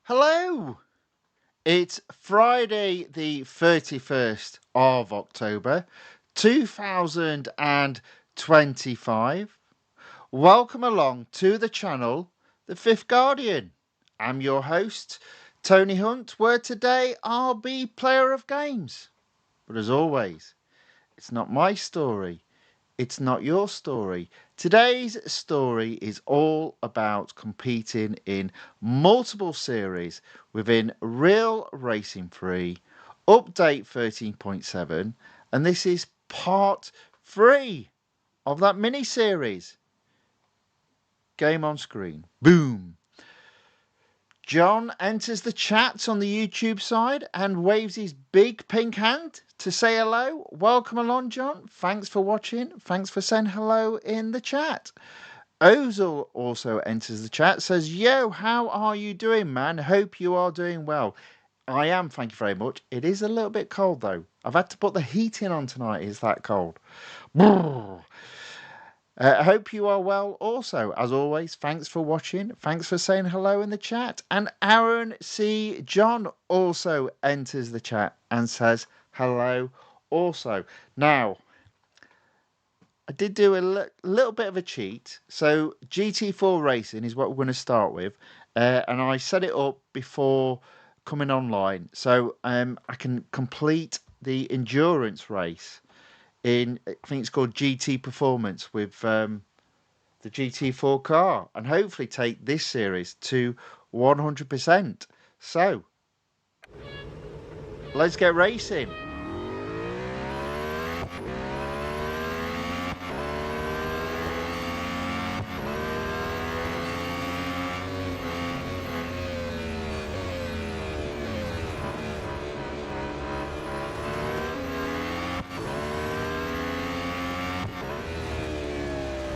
Hello! It's Friday, the 31st of October, 2025. Welcome along to the channel, The Fifth Guardian. I'm your host, Tony Hunt, where today I'll be player of games. But as always, it's not my story. It's not your story. Today's story is all about competing in multiple series within Real Racing 3, update 13.7, and this is part 3 of that mini series. Game on screen. Boom. John enters the chat on the YouTube side and waves his big pink hand to say hello. Welcome along, John. Thanks for watching. Thanks for saying hello in the chat. Ozil also enters the chat, says, yo, how are you doing, man? Hope you are doing well. I am, thank you very much. It is a little bit cold, though. I've had to put the heating on tonight. It's that cold. I hope you are well also. As always, thanks for watching. Thanks for saying hello in the chat. And Aaron C. John also enters the chat and says hello also. Now, I did do a little bit of a cheat. So GT4 Racing is what we're going to start with. And I set it up before coming online. So I can complete the endurance race in, I think it's called GT Performance with the GT4 car, and hopefully take this series to 100%. So, let's get racing.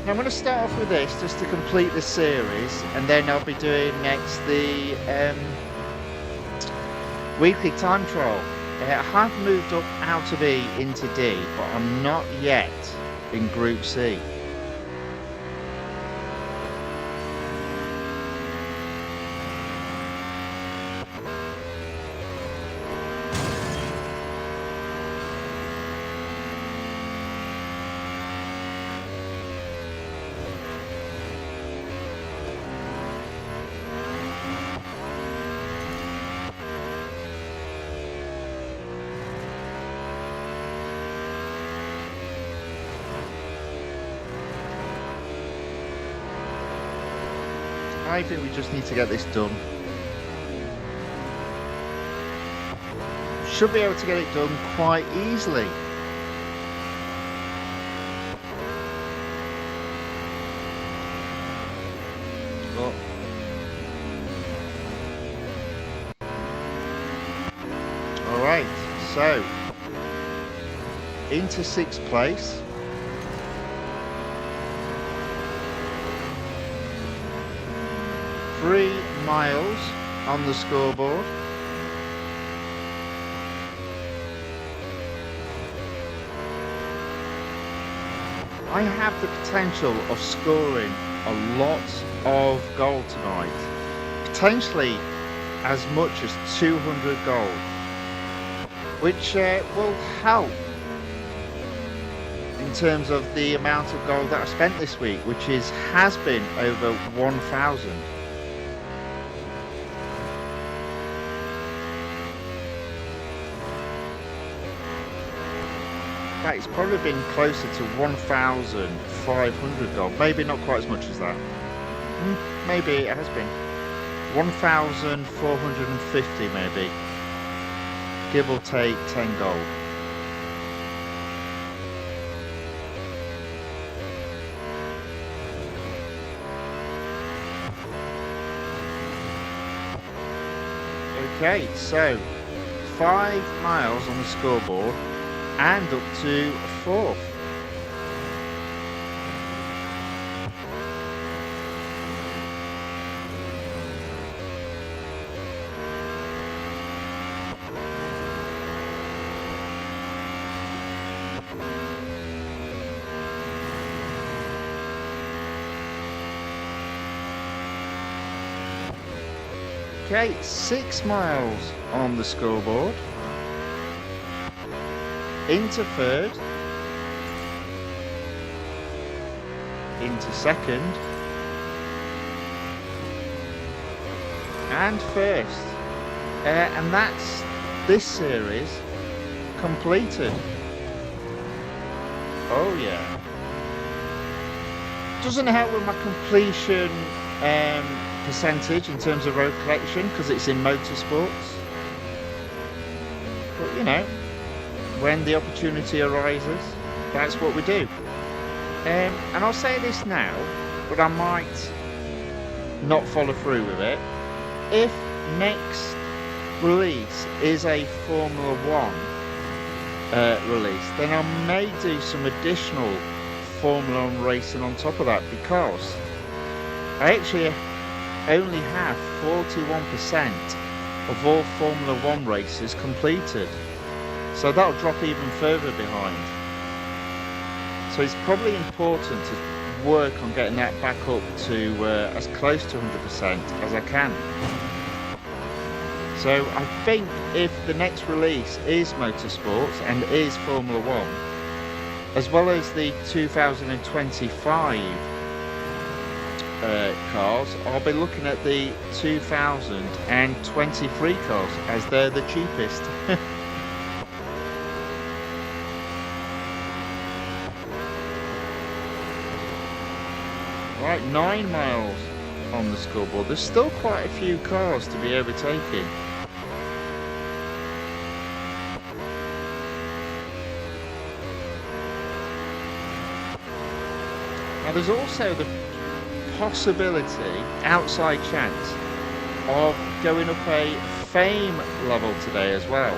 I'm going to start off with this just to complete the series, and then I'll be doing next the weekly time trial. I have moved up out of E into D, but I'm not yet in Group C. I think we just need to get this done. Should be able to get it done quite easily. But alright, so into 6th place. Three miles on the scoreboard. I have the potential of scoring a lot of goal tonight. Potentially as much as 200 goals, which will help in terms of the amount of gold that I spent this week, which has been over 1,000. It's probably been closer to 1,500 gold, maybe not quite as much as that. Maybe it has been 1,450, maybe, give or take 10 gold. Okay, so 5 miles on the scoreboard and up to 4th. Okay, 6 miles on the scoreboard. Into third. Into second. And first. And that's this series completed. Oh yeah. Doesn't help with my completion percentage in terms of road collection because it's in motorsports. But you know, when the opportunity arises, that's what we do. And I'll say this now, but I might not follow through with it. If next release is a Formula 1 release, then I may do some additional Formula 1 racing on top of that, because I actually only have 41% of all Formula 1 races completed, so that'll drop even further behind. So it's probably important to work on getting that back up to as close to 100% as I can. So I think if the next release is motorsports and is Formula 1, as well as the 2025 cars, I'll be looking at the 2023 cars as they're the cheapest. Right, 9 miles on the scoreboard. There's still quite a few cars to be overtaking. Now there's also the possibility, outside chance, of going up a fame level today as well.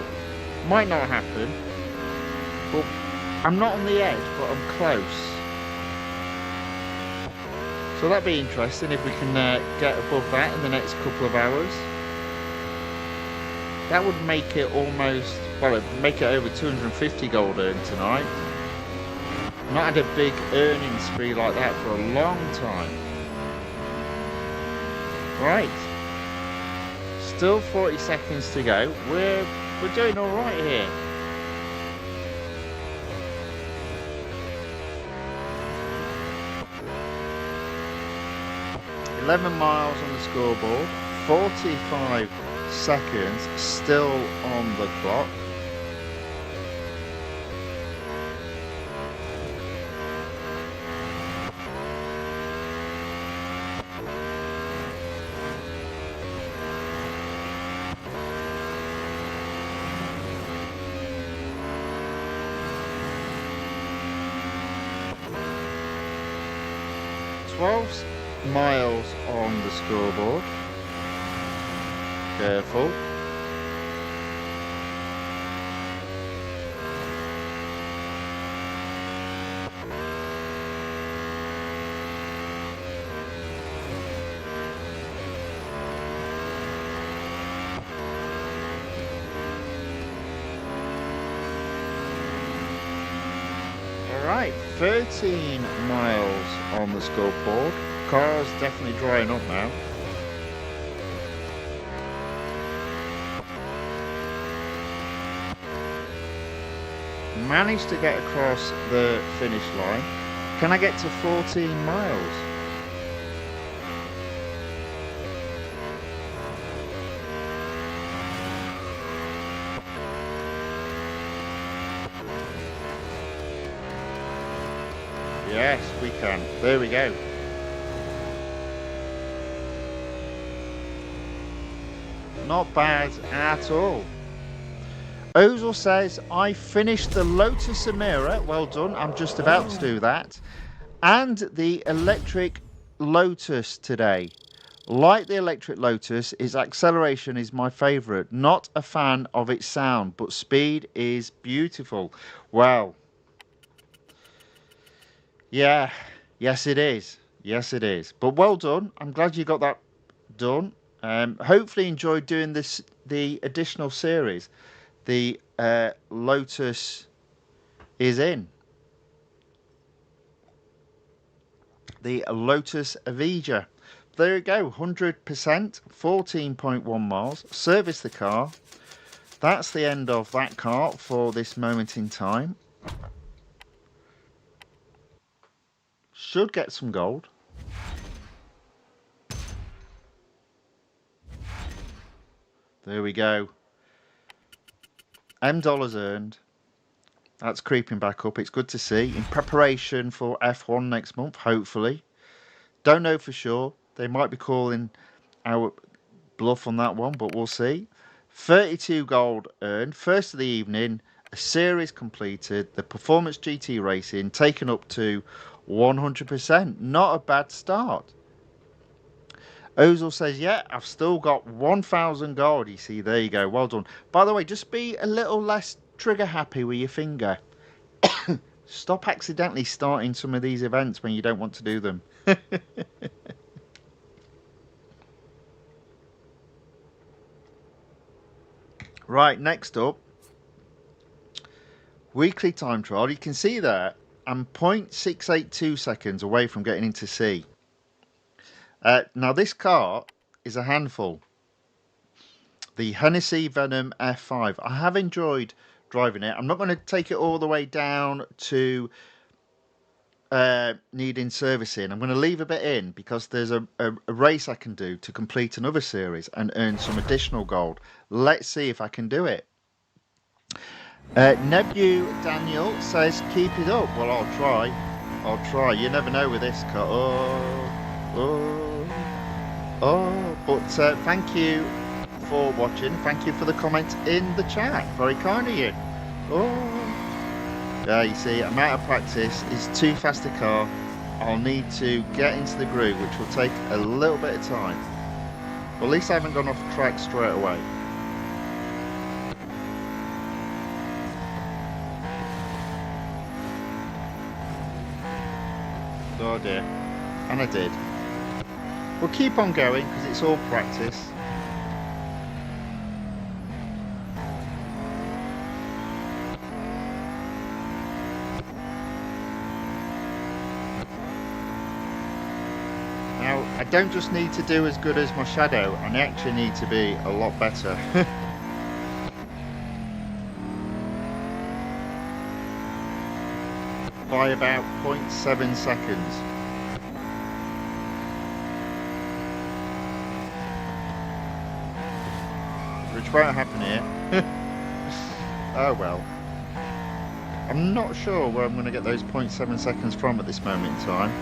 Might not happen, but I'm not on the edge, but I'm close. So that'd be interesting if we can get above that in the next couple of hours. That would make it almost, well, it'd make it over 250 gold earned tonight. Not had a big earning spree like that for a long time. Right. Still 40 seconds to go. We're doing all right here. $11 miles on the scoreboard, 45 seconds still on the clock. Miles on the scoreboard. Careful. All right, 13 miles on the scoreboard. Car's definitely drying up now. Managed to get across the finish line. Can I get to 14 miles? Yes, we can. There we go. Not bad at all. Ozil says, I finished the Lotus Emira. Well done. I'm just about to do that. And the electric Lotus today. Like the electric Lotus, its acceleration is my favourite. Not a fan of its sound, but speed is beautiful. Wow. Yeah. Yes, it is. Yes, it is. But well done. I'm glad you got that done. Hopefully enjoyed doing the additional series. The Lotus is in. The Lotus Evija. there you go, 100%, 14.1 miles. Service the car. That's the end of that car for this moment in time. Should get some gold. There we go. $M earned. That's creeping back up. It's good to see. In preparation for F1 next month, hopefully. Don't know for sure. They might be calling our bluff on that one, but we'll see. 32 gold earned. First of the evening. A series completed. The Performance GT Racing taken up to 100%. Not a bad start. Ozil says, yeah, I've still got 1,000 gold. You see, there you go. Well done. By the way, just be a little less trigger happy with your finger. Stop accidentally starting some of these events when you don't want to do them. Right, next up. Weekly time trial. You can see there, I'm 0.682 seconds away from getting into C. Now, this car is a handful. The Hennessy Venom F5. I have enjoyed driving it. I'm not going to take it all the way down to needing servicing. I'm going to leave a bit in because there's a race I can do to complete another series and earn some additional gold. Let's see if I can do it. Nebu Daniel says, keep it up. Well, I'll try. I'll try. You never know with this car. But thank you for watching. Thank you for the comments in the chat. Very kind of you. Yeah, you see, amount of practice is too fast a car. I'll need to get into the groove, which will take a little bit of time. Well, at least I haven't gone off the track straight away. Oh dear. And I did. We'll keep on going because it's all practice. Now, I don't just need to do as good as my shadow, I actually need to be a lot better. By about 0.7 seconds. Which won't happen here. Oh well. I'm not sure where I'm going to get those 0.7 seconds from at this moment in time.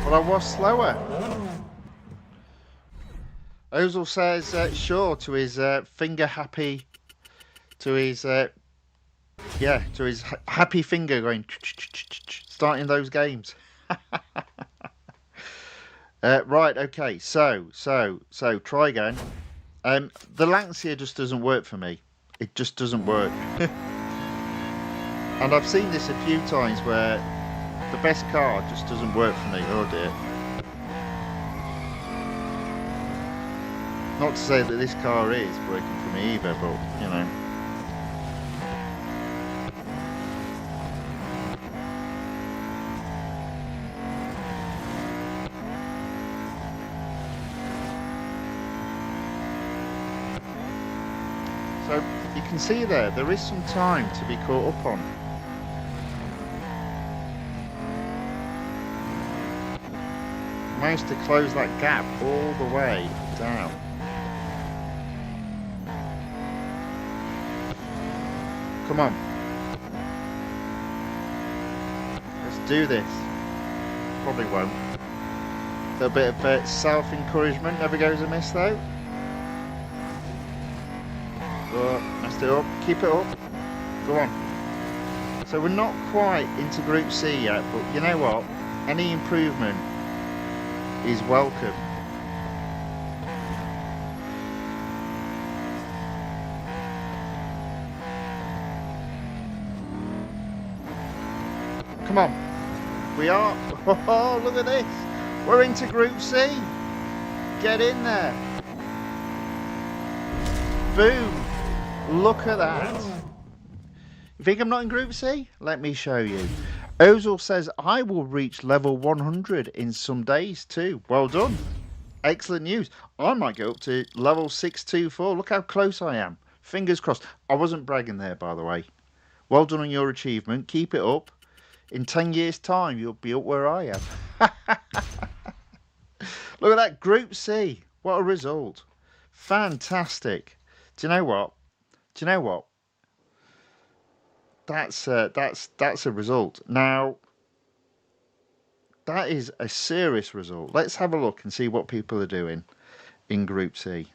Well, I was slower. Ozil says sure to his finger happy, to his to his happy finger going starting those games. Right, okay, so try again. The Lancia just doesn't work for me. It just doesn't work. And I've seen this a few times where the best car just doesn't work for me. Oh dear. Not to say that this car is working for me either, but, you know. So, you can see there is some time to be caught up on. Managed to close that gap all the way down. Come on. Let's do this. Probably won't. A little bit of self-encouragement never goes amiss though. Messed it up. Keep it up. Go on. So we're not quite into Group C yet, but you know what? Any improvement is welcome. Come on. We are. Oh, look at this. We're into Group C. Get in there. Boom. Look at that. You think I'm not in Group C? Let me show you. Ozil says, I will reach level 100 in some days too. Well done. Excellent news. I might go up to level 624. Look how close I am. Fingers crossed. I wasn't bragging there, by the way. Well done on your achievement. Keep it up. In 10 years' time, you'll be up where I am. Look at that. Group C. What a result. Fantastic. Do you know what? Do you know what? That's a result. Now, that is a serious result. Let's have a look and see what people are doing in Group C.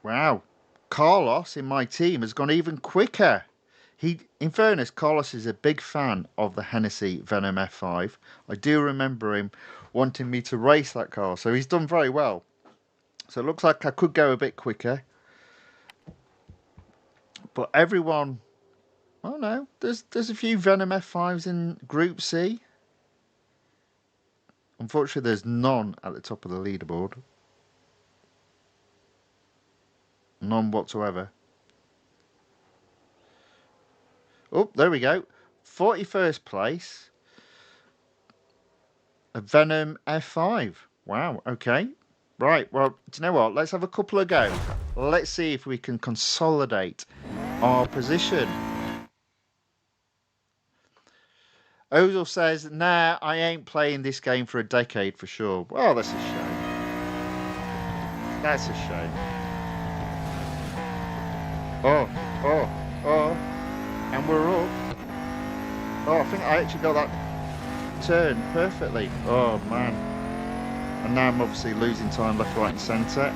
Wow. Carlos in my team has gone even quicker. In fairness, Carlos is a big fan of the Hennessy Venom F5. I do remember him wanting me to race that car, so he's done very well. So it looks like I could go a bit quicker. But everyone... Oh no, there's a few Venom F5s in Group C. Unfortunately, there's none at the top of the leaderboard. None whatsoever. Oh, there we go. 41st place. A Venom F5. Wow, okay. Right, well, do you know what? Let's have a couple of go. Let's see if we can consolidate our position. Ozil says, nah, I ain't playing this game for a decade for sure. Well, that's a shame. That's a shame. Oh. And we're up. Oh, I think I actually got that turn perfectly. Oh, man. And now I'm obviously losing time left, right and centre.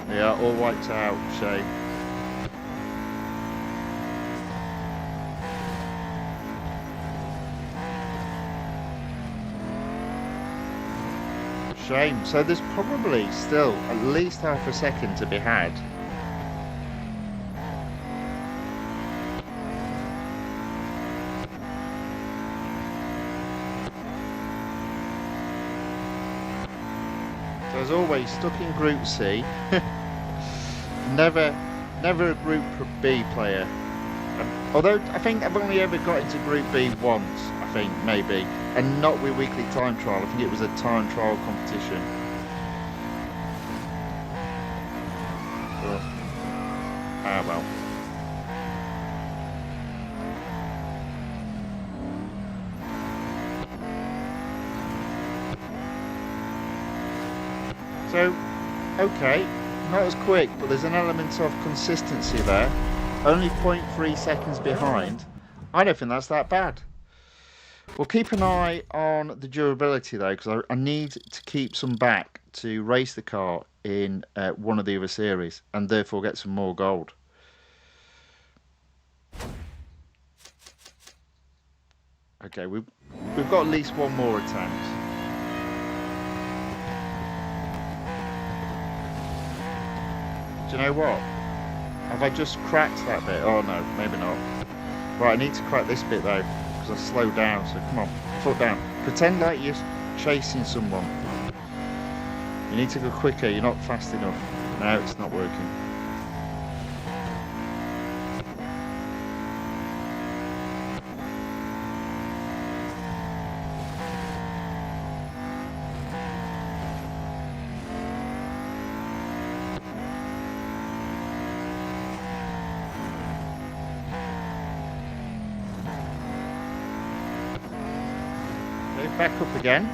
Yeah, all wiped out. Shame. Shame. So there's probably still at least half a second to be had. So as always, stuck in Group C. never a Group B player. Although I think I've only ever got into Group B once, I think, maybe. And not with weekly time trial. I think it was a time trial competition. Ah, well. So, okay, not as quick, but there's an element of consistency there. Only 0.3 seconds behind. I don't think that's that bad. We'll keep an eye on the durability though, because I need to keep some back to race the car in one of the other series, and therefore get some more gold. Okay, we've got at least one more attempt. Do you know what? Have I just cracked that bit? Oh no, maybe not. Right, I need to crack this bit though, because I slowed down, so come on, foot down. Pretend like you're chasing someone. You need to go quicker, you're not fast enough. No, it's not working. Back up again.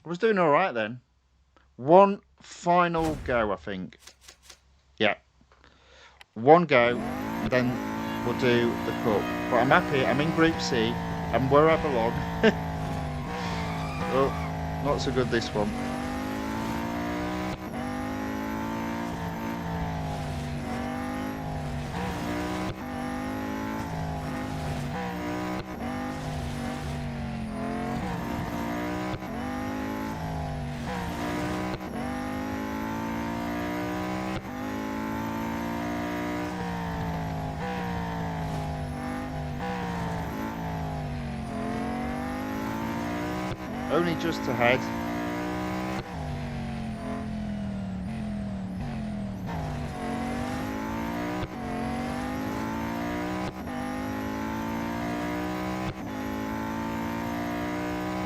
I was doing all right then. One final go, I think. Yeah. One go, and then we'll do the Coupe. But I'm happy. I'm in Group C. I'm where I belong. Oh. Not so good this one. only just ahead.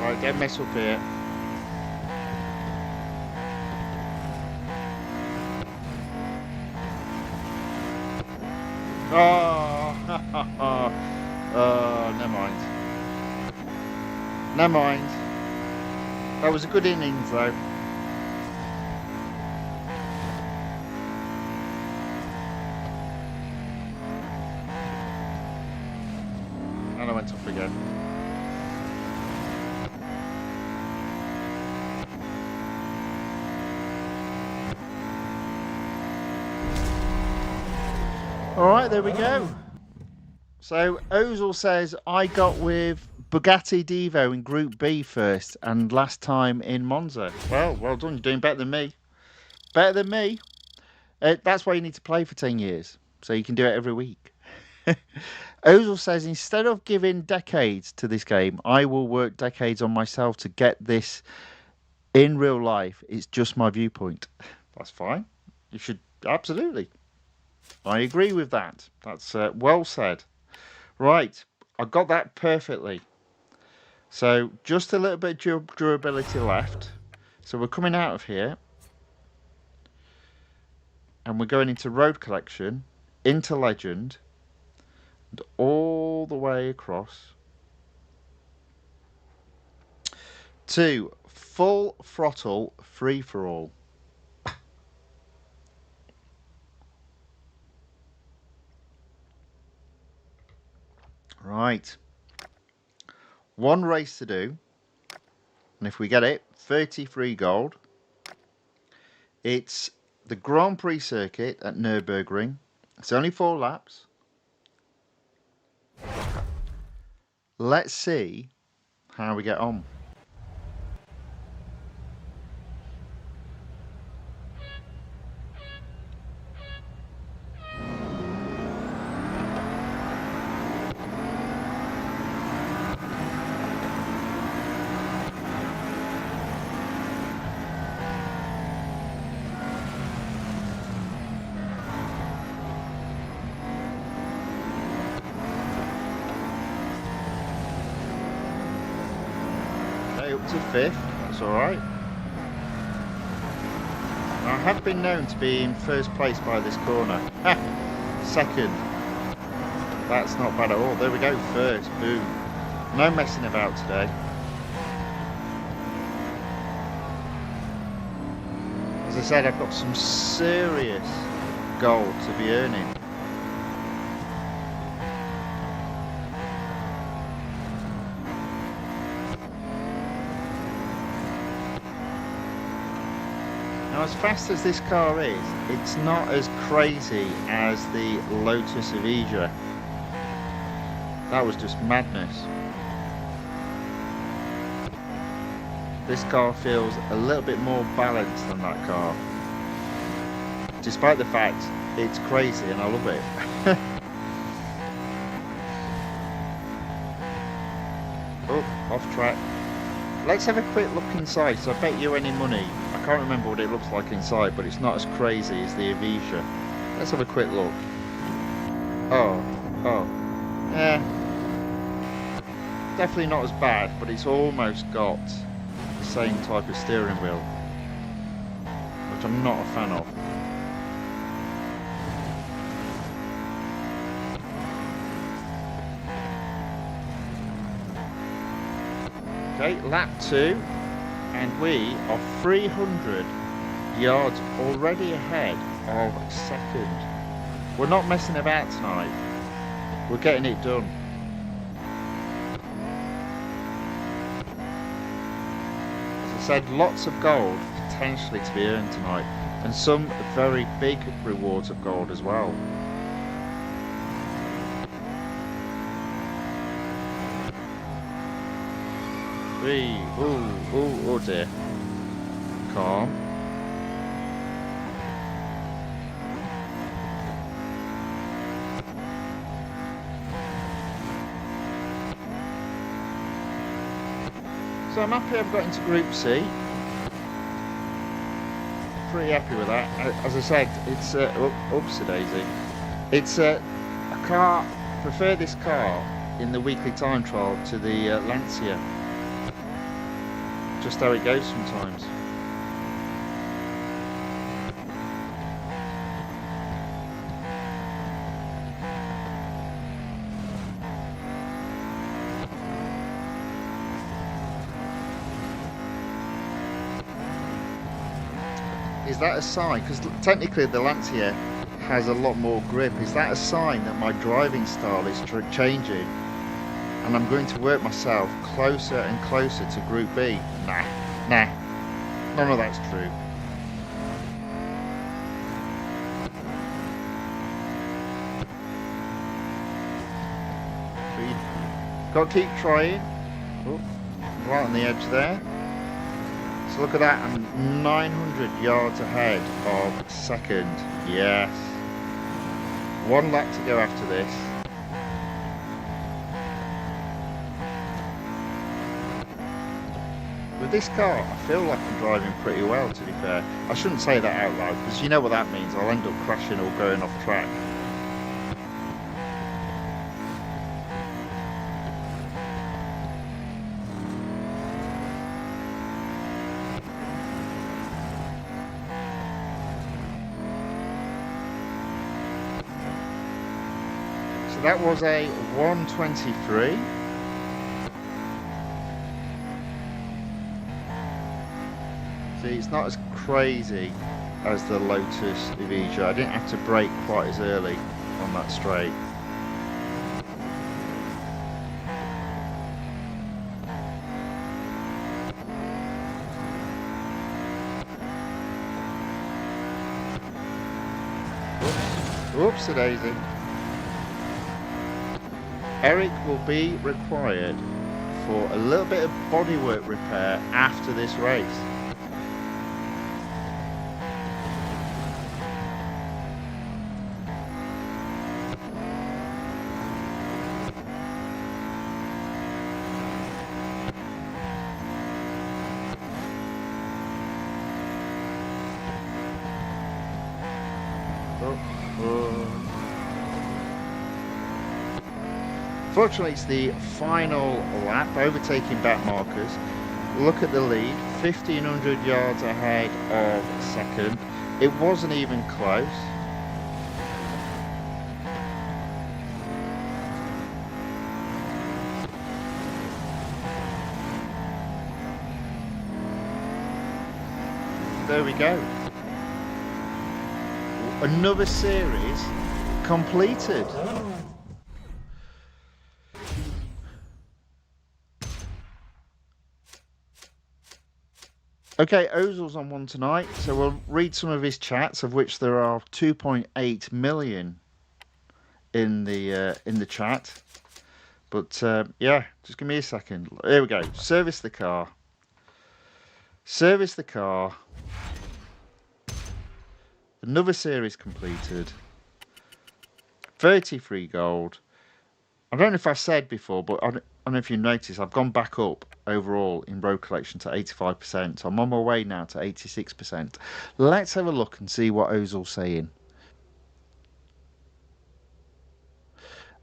Right, don't mess up here. Oh, never mind. Never mind. That was a good innings, though. And I went off again. Alright, there we go. So, Ozil says, I got with Bugatti Divo in Group B first and last time in Monza. Well done. You're doing better than me. Better than me. That's why you need to play for 10 years. So you can do it every week. Ozil says, instead of giving decades to this game, I will work decades on myself to get this in real life. It's just my viewpoint. That's fine. You should, absolutely. I agree with that. That's well said. Right, I got that perfectly. So just a little bit of durability left. So we're coming out of here. And we're going into Road Collection, into Legend, and all the way across to Full Throttle Free-for-All. Right. One race to do. And if we get it, 33 gold. It's the Grand Prix circuit at Nürburgring. It's only 4 laps. Let's see how we get on. Up to 5th, that's alright. I have been known to be in first place by this corner. Second. That's not bad at all. There we go, first. Boom. No messing about today. As I said, I've got some serious gold to be earning. Now, as fast as this car is, it's not as crazy as the Lotus Evija. That was just madness. This car feels a little bit more balanced than that car. Despite the fact it's crazy and I love it. Oh, off track. Let's have a quick look inside. So I bet you any money. I can't remember what it looks like inside, but it's not as crazy as the Evija. Let's have a quick look. Oh. Yeah. Definitely not as bad, but it's almost got the same type of steering wheel, which I'm not a fan of. Okay, lap 2, and we are 300 yards already ahead of second. We're not messing about tonight. We're getting it done. As I said, lots of gold potentially to be earned tonight, and some very big rewards of gold as well. Oh dear. Calm. So I'm happy I've got into Group C. Pretty happy with that. As I said, it's oops, daisy. It's a car. Prefer this car in the weekly time trial to the Lancia. Just how it goes sometimes. Is that a sign? Because technically the Lancia has a lot more grip. Is that a sign that my driving style is changing and I'm going to work myself closer and closer to Group B? Nah, none of that's true. So you've got to keep trying. Oh, right on the edge there. So look at that, I'm 900 yards ahead of second. Yes. One lap to go after this. With this car, I feel like I'm driving pretty well, to be fair. I shouldn't say that out loud, because you know what that means. I'll end up crashing or going off track. So that was a 123. See, it's not as crazy as the Lotus Evija. I didn't have to brake quite as early on that straight. Oops, a daisy. Eric will be required for a little bit of bodywork repair after this race. Fortunately, it's the final lap, overtaking back markers. Look at the lead, 1,500 yards ahead of second. It wasn't even close. There we go. Another series completed. Okay, Ozil's on one tonight, so we'll read some of his chats, of which there are 2.8 million in the chat. But yeah, just give me a second. Here we go. Service the car. Service the car. Another series completed. 33 gold. I don't know if I said before, but I don't know if you noticed, I've gone back up overall in road collection to 85%. So I'm on my way now to 86%. Let's have a look and see what Ozil's saying.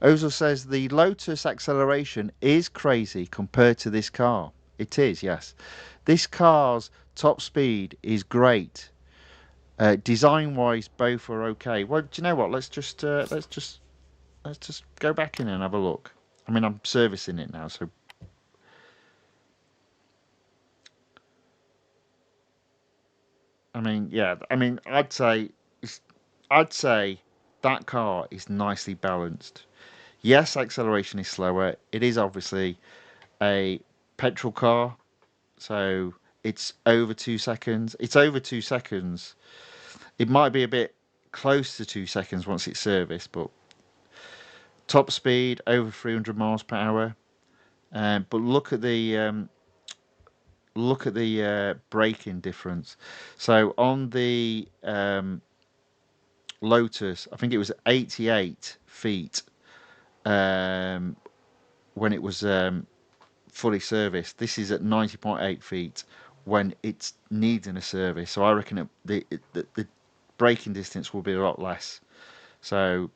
Ozil says the Lotus acceleration is crazy compared to this car. It is, yes. This car's top speed is great. Design-wise, both are okay. Well, do you know what? Let's just go back in and have a look. I mean, I'm servicing it now, so. I mean, yeah. I mean, I'd say that car is nicely balanced. Yes, acceleration is slower. It is obviously a petrol car, so it's over 2 seconds. It's over 2 seconds. It might be a bit close to 2 seconds once it's serviced, but top speed over 300 miles per hour. But look at the braking difference. So on the Lotus, I think it was 88 feet when it was fully serviced. This is at 90.8 feet when it's needing a service. So I reckon the braking distance will be a lot less. So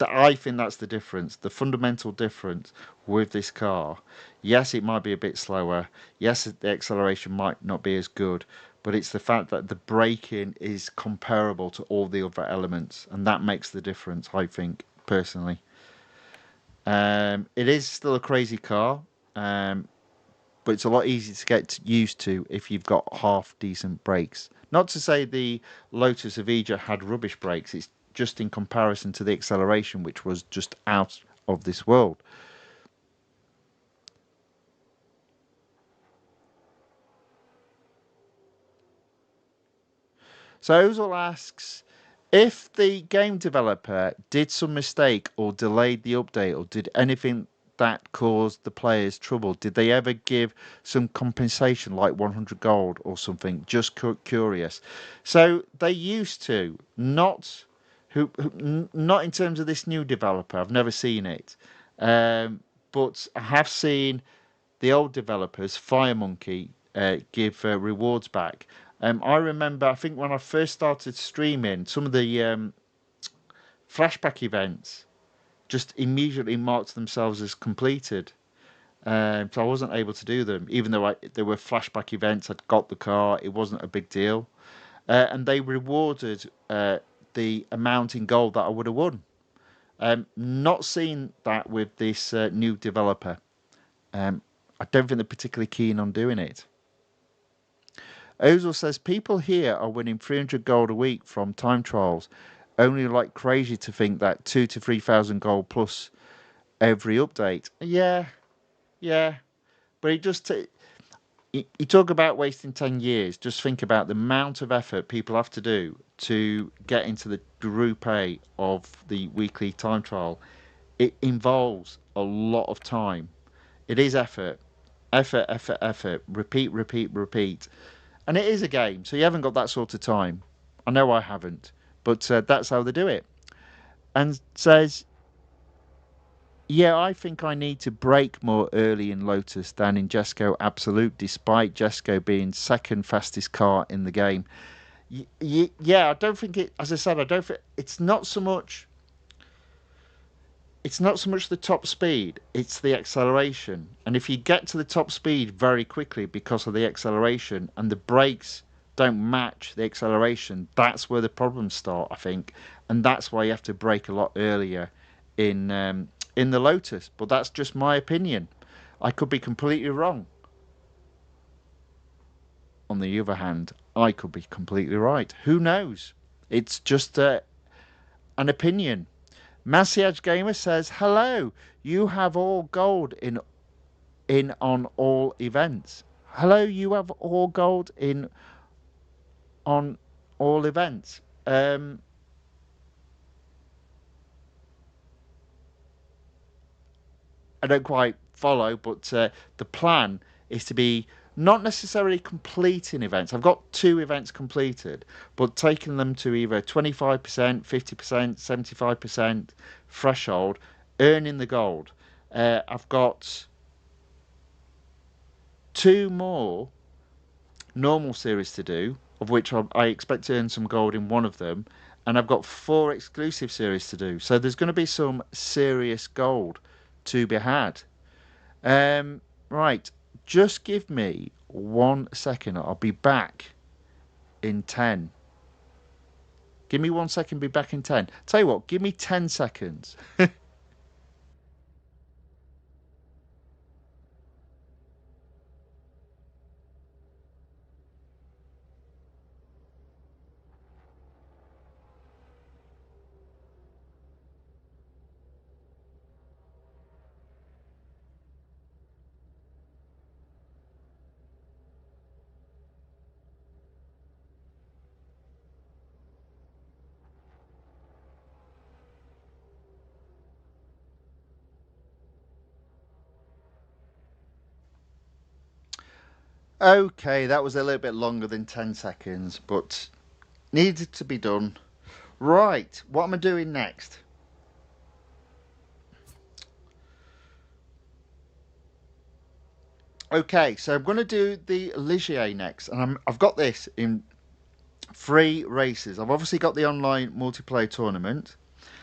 I think that's the difference, the fundamental difference with this car. Yes, it might be a bit slower. Yes, the acceleration might not be as good, but it's the fact that the braking is comparable to all the other elements, and that makes the difference, I think, personally. It is still a crazy car, but it's a lot easier to get used to if you've got half decent brakes. Not to say the Lotus Evija had rubbish brakes, it's just in comparison to the acceleration, which was just out of this world. So Ozil asks, if the game developer did some mistake or delayed the update or did anything that caused the players trouble, did they ever give some compensation like 100 gold or something? Just curious. So they used to, not in terms of this new developer. I've never seen it, but I have seen the old developers, FireMonkey, give rewards back. I remember, I think when I first started streaming, some of the flashback events just immediately marked themselves as completed. So I wasn't able to do them, even though there were flashback events. I'd got the car; it wasn't a big deal, and they rewarded the amount in gold that I would have won. Not seeing that with this new developer. I don't think they're particularly keen on doing it. Ozil says people here are winning 300 gold a week from time trials. Only like crazy to think that 2 to 3,000 gold plus every update. Yeah, yeah. But it just you talk about wasting 10 years. Just think about the amount of effort people have to do to get into the Group A of the weekly time trial. It involves a lot of time. It is effort. Effort, effort, effort. Repeat, repeat, repeat. And it is a game, so you haven't got that sort of time. I know I haven't, but that's how they do it. And says, yeah, I think I need to brake more early in Lotus than in Jesco Absolute, despite Jesco being second fastest car in the game. Yeah, I don't think it. As I said, I don't think it's not so much. It's not so much the top speed; it's the acceleration. And if you get to the top speed very quickly because of the acceleration, and the brakes don't match the acceleration, that's where the problems start, I think, and that's why you have to brake a lot earlier in the Lotus. But that's just my opinion. I could be completely wrong. On the other hand, I could be completely right. Who knows? It's just an opinion. Massiage Gamer says, "Hello, you have all gold in on all events." Hello, you have all gold in on all events. I don't quite follow, but the plan is to be not necessarily completing events. I've got 2 events completed, but taking them to either 25%, 50%, 75% threshold, earning the gold. I've got 2 more normal series to do, of which I expect to earn some gold in one of them, and I've got 4 exclusive series to do. So there's going to be some serious gold to be had. Right, just give me 1 second. I'll be back in 10. Give me 1 second, be back in 10. Tell you what, give me 10 seconds. Okay, that was a little bit longer than 10 seconds, but needed to be done. Right, what am I doing next? Okay, so I'm going to do the Ligier next, and I've got this in 3 races. I've obviously got the online multiplayer tournament,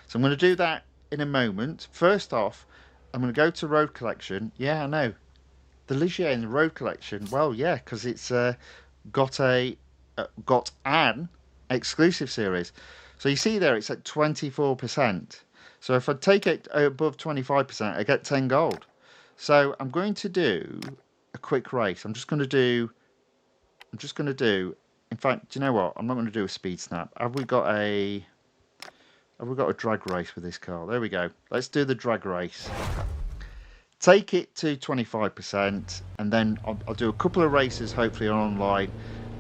so I'm going to do that in a moment. First off, I'm going to go to Road Collection. Yeah, I know. The Ligier in the Road Collection. Well, yeah, because it's got an exclusive series. So you see there, it's at 24%. So if I take it above 25%, I get 10 gold. So I'm going to do a quick race. I'm just going to do. In fact, do you know what? I'm not going to do a speed snap. Have we got a drag race with this car? There we go. Let's do the drag race. Take it to 25%, and then I'll do a couple of races, hopefully online,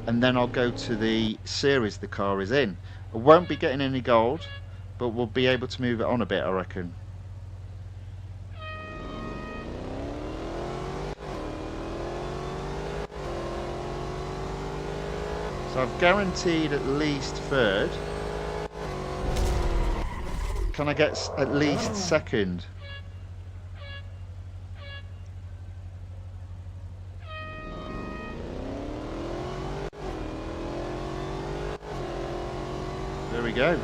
and then I'll go to the series the car is in. I won't be getting any gold, but we'll be able to move it on a bit, I reckon. So I've guaranteed at least third. Can I get at least second? There we go.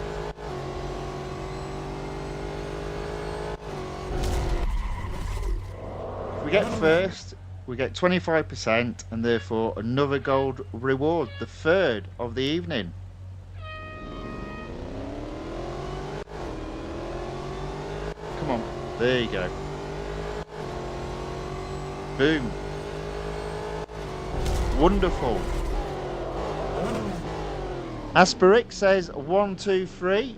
If we get first, we get 25%, and therefore another gold reward, the third of the evening. Come on, there you go. Boom. Wonderful. Asperix says 1, 2, 3.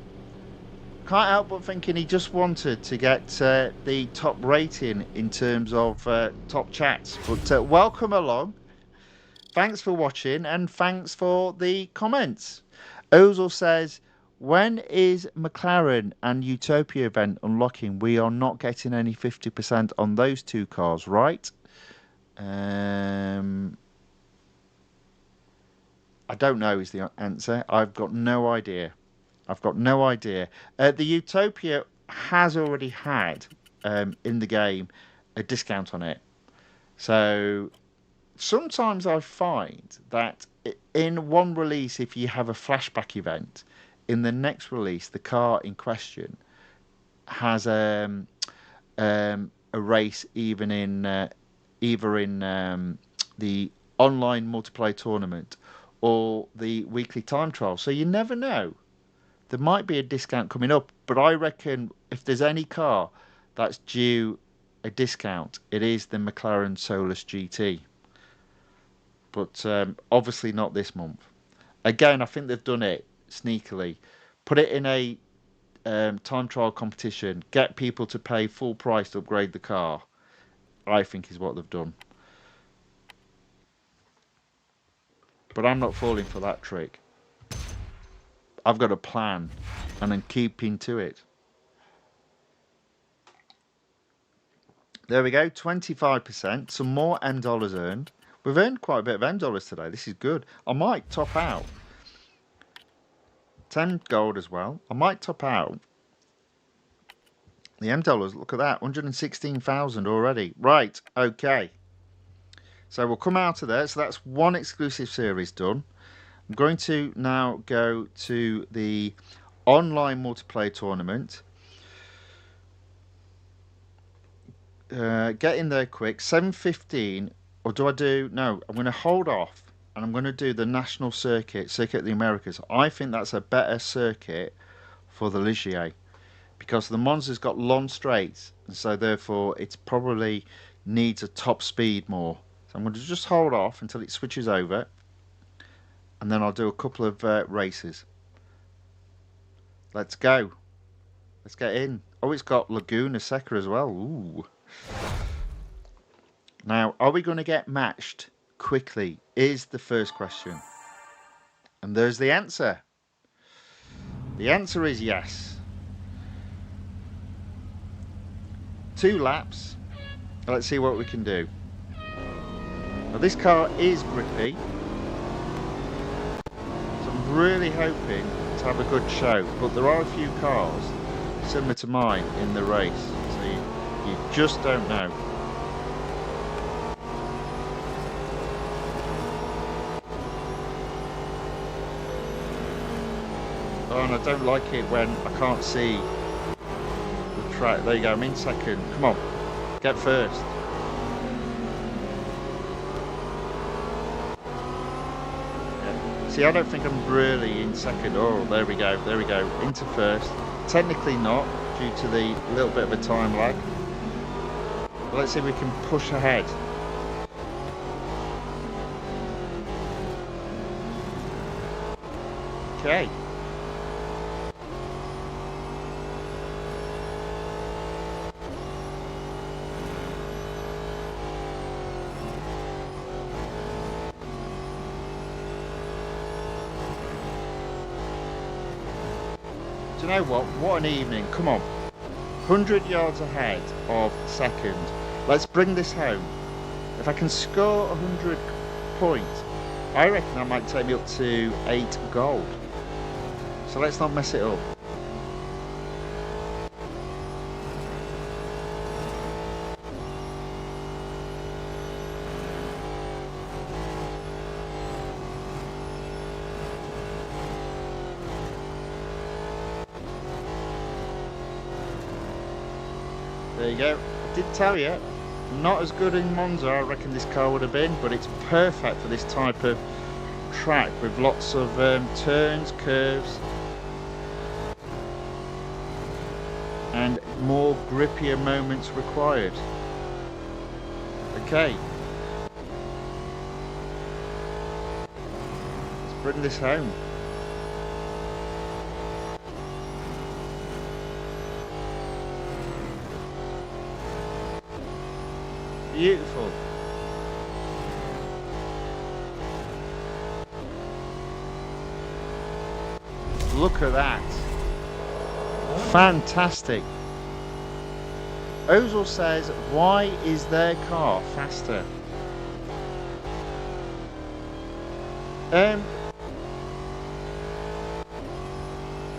Can't help but thinking he just wanted to get the top rating in terms of top chats. But welcome along. Thanks for watching, and thanks for the comments. Ozil says, when is McLaren and Utopia event unlocking? We are not getting any 50% on those 2 cars, right? I don't know is the answer. I've got no idea. The Utopia has already had, in the game, a discount on it. So sometimes I find that in one release, if you have a flashback event, in the next release, the car in question has a race either in the online multiplayer tournament or the weekly time trial. So you never know. There might be a discount coming up, but I reckon if there's any car that's due a discount, it is the McLaren Solus GT. But obviously not this month. Again, I think they've done it sneakily. Put it in a time trial competition, get people to pay full price to upgrade the car, I think is what they've done. But I'm not falling for that trick. I've got a plan, and I'm keeping to it. There we go, 25%. Some more M dollars earned. We've earned quite a bit of M dollars today. This is good. I might top out. 10 gold as well. I might top out. The M dollars, look at that, 116,000 already. Right, okay. So we'll come out of there. So that's one exclusive series done. I'm going to now go to the online multiplayer tournament. Get in there quick. 7:15, or do I do? No, I'm going to hold off, and I'm going to do the national circuit of the Americas. I think that's a better circuit for the Ligier, because the Monza's got long straights, and so therefore it probably needs a top speed more. So I'm going to just hold off until it switches over, and then I'll do a couple of races. Let's go. Let's get in. Oh, it's got Laguna Seca as well. Ooh. Now, are we going to get matched quickly is the first question. And there's the answer. The answer is yes. 2 laps. Let's see what we can do. Now, this car is grippy. So I'm really hoping to have a good show. But there are a few cars similar to mine in the race. So you just don't know. Oh, and I don't like it when I can't see the track. There you go, I'm in second. Come on, get first. Yeah. See, I don't think I'm really in second. Oh, there we go, into first. Technically not, due to the little bit of a time lag. But let's see if we can push ahead. Okay. Do you know what? What an evening. Come on. 100 yards ahead of second. Let's bring this home. If I can score 100 points, I reckon that might take me up to 8 gold. So let's not mess it up. There you go. I did tell you, not as good in Monza I reckon this car would have been, but it's perfect for this type of track with lots of turns, curves, and more grippier moments required. Okay, let's bring this home. Beautiful. Look at that. Fantastic. Ozil says, why is their car faster?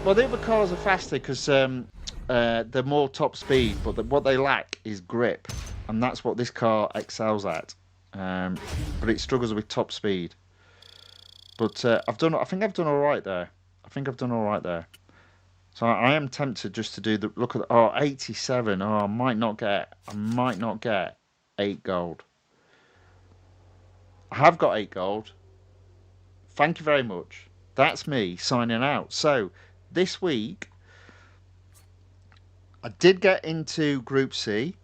Well, the other cars are faster because they're more top speed, but what they lack is grip. And that's what this car excels at, but it struggles with top speed. But I think I've done all right there. So I am tempted just to do the look at 87. Oh, I might not get 8 gold. I have got 8 gold. Thank you very much. That's me signing out. So this week I did get into Group C.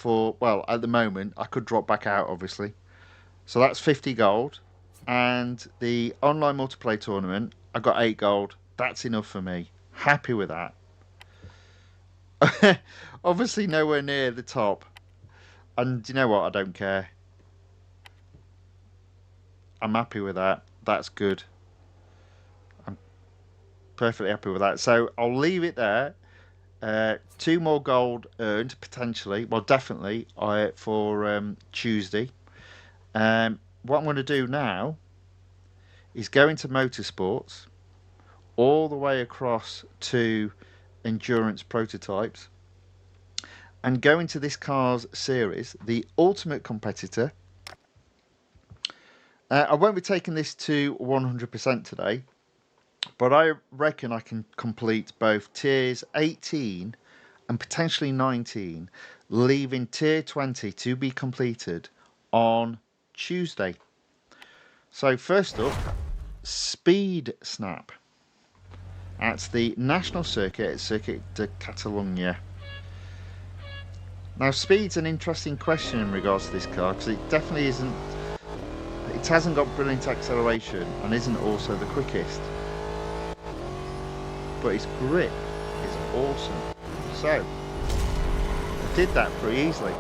Well, at the moment I could drop back out, obviously, so that's 50 gold, and the online multiplayer tournament I got 8 gold. That's enough for me. Happy with that. Obviously nowhere near the top, and you know what, I don't care. I'm happy with that. That's good. I'm perfectly happy with that, so I'll leave it there. 2 more gold earned potentially, well, definitely, for Tuesday. What I'm going to do now is go into motorsports all the way across to endurance prototypes and go into this car's series, the ultimate competitor. I won't be taking this to 100% today, but I reckon I can complete both tiers 18 and potentially 19, leaving tier 20 to be completed on Tuesday. So first up, Speed Snap at the National Circuit at Circuit de Catalunya. Now, speed's an interesting question in regards to this car because it definitely isn't. It hasn't got brilliant acceleration and isn't also the quickest, but its grip is awesome. So I did that pretty easily.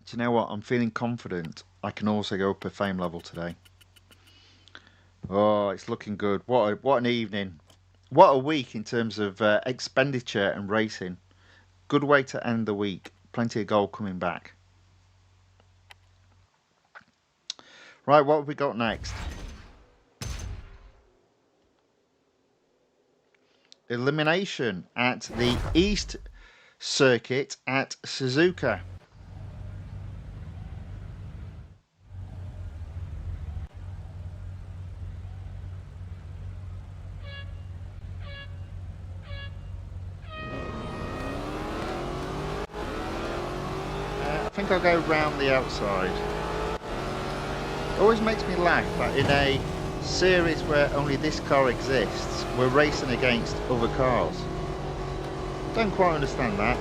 Do you know what? I'm feeling confident I can also go up a fame level today. Oh, it's looking good. What an evening. What a week in terms of expenditure and racing. Good way to end the week. Plenty of gold coming back. Right, what have we got next? Elimination at the East Circuit at Suzuka. think I'll go round the outside. It always makes me laugh that in a series where only this car exists, we're racing against other cars. Don't quite understand that,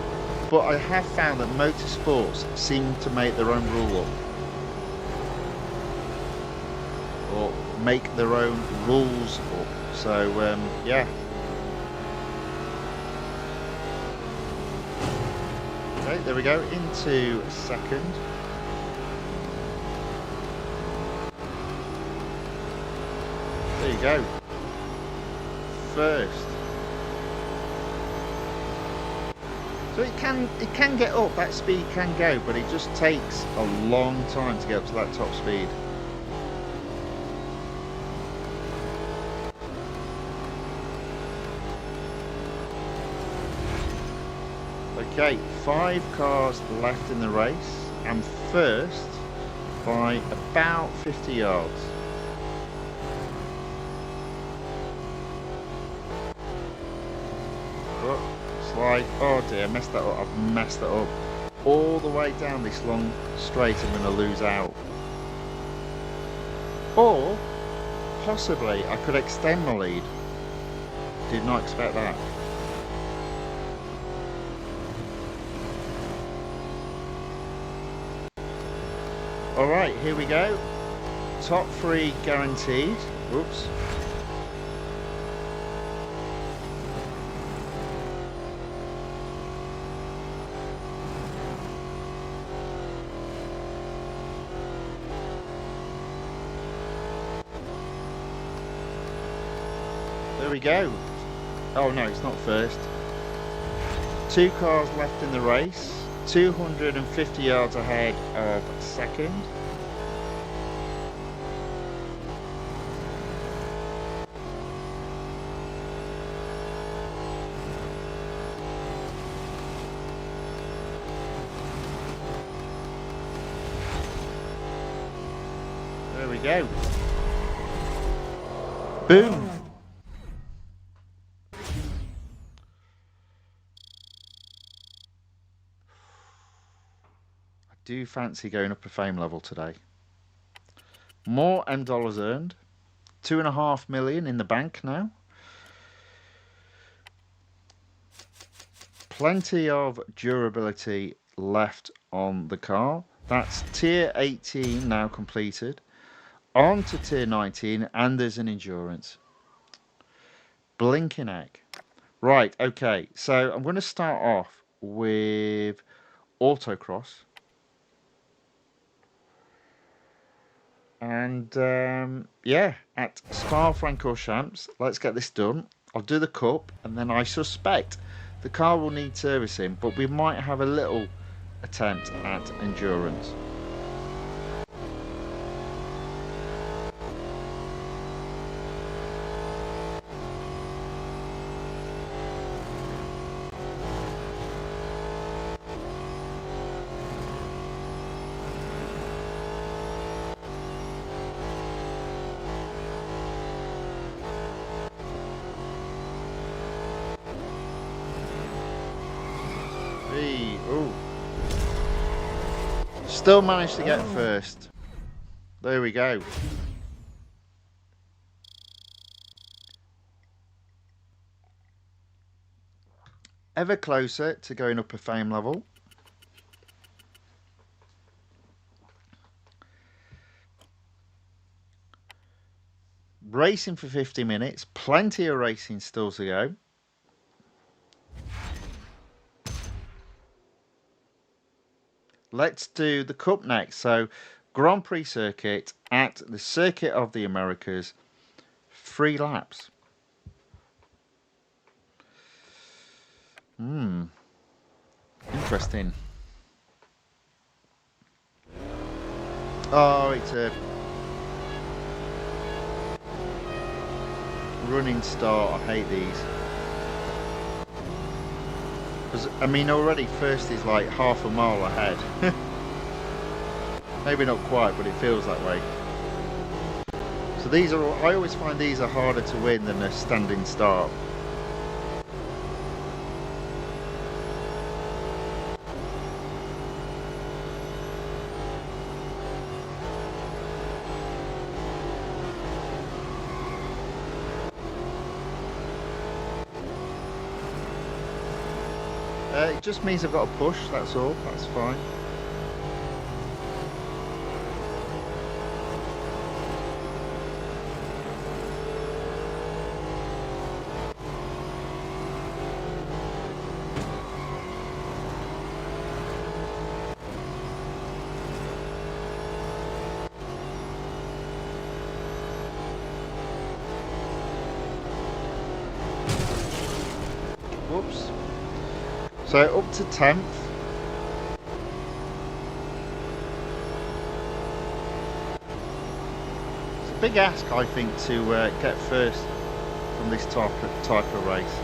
but I have found that motorsports seem to make their own rule up. Or make their own rules up. So, yeah. Okay, there we go, into second. There you go. First. So it can get up, that speed can go, but it just takes a long time to get up to that top speed. Okay, 5 cars left in the race, and first by about 50 yards. Oh, slide. Oh dear, messed that up. I've messed that up. All the way down this long straight, I'm going to lose out. Or possibly I could extend my lead. Did not expect that. Alright, here we go. Top 3 guaranteed. Oops. There we go. Oh no, it's not first. 2 cars left in the race. 250 yards ahead of second. There we go. Boom. Do fancy going up a fame level today. More M dollars earned. 2.5 million in the bank now. Plenty of durability left on the car. That's tier 18 now completed. On to tier 19, and there's an endurance. Blinking egg. Right, okay, so I'm going to start off with autocross. And yeah, at Spa-Francorchamps, let's get this done. I'll do the Coupe, and then I suspect the car will need servicing, but we might have a little attempt at endurance. Ooh. Still managed to get first. There we go. Ever closer to going up a fame level. Racing for 50 minutes. Plenty of racing still to go. Let's do the Coupe next. So, Grand Prix circuit at the Circuit of the Americas. 3 laps. Interesting. Oh, it's a running start. I hate these. I mean, already first is like half a mile ahead. Maybe not quite, but it feels that way. So these are, I always find these are harder to win than a standing start. It just means I've got to push, that's all. That's fine. Whoops. So up to 10th. It's a big ask, I think, to get first from this type of race.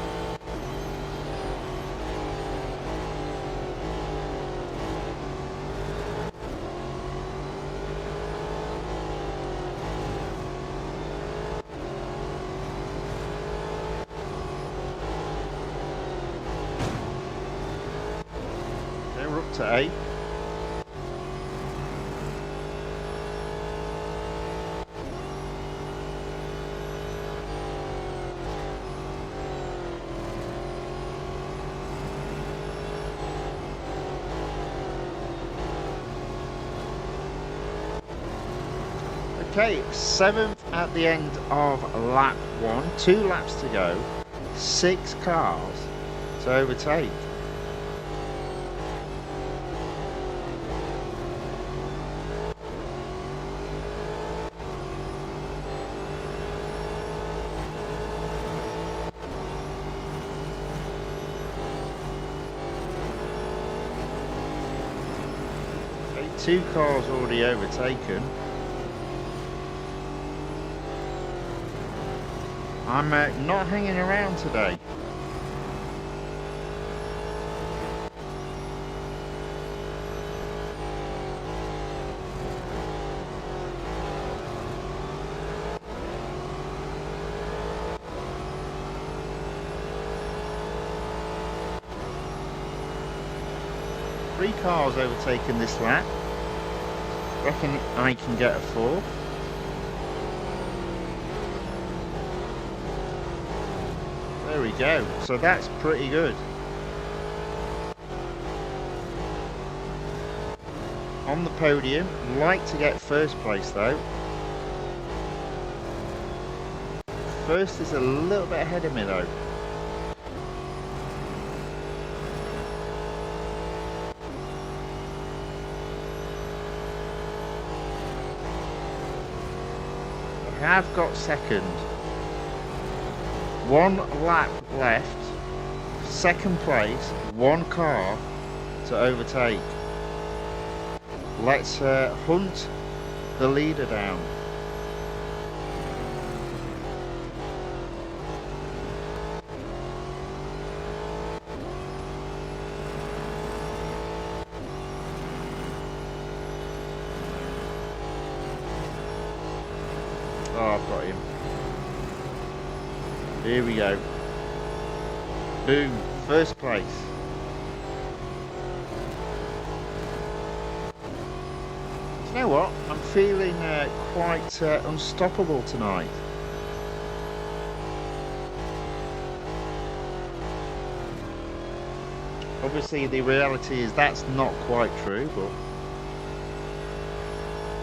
Okay, we're up to 8. Okay, 7th at the end of lap 1. 2 laps to go. 6 cars to overtake. Okay, 2 cars already overtaken. I'm not hanging around today. Three cars overtaking this lap. Reckon I can get a 4th. There we go. So that's pretty good. On the podium, like to get first place though. First is a little bit ahead of me though. I have got second. 1 lap left, second place, 1 car to overtake. Let's hunt the leader down. Oh, I've got him. Here we go. Boom, first place. Do you know what? I'm feeling quite unstoppable tonight. Obviously the reality is that's not quite true, but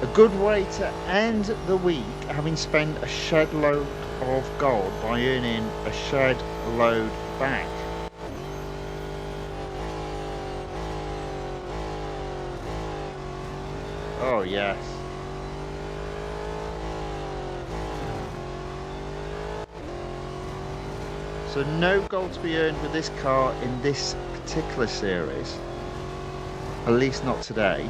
a good way to end the week, having spent a shed load of gold by earning a shed load back. Oh yes. So no gold to be earned with this car in this particular series, at least not today.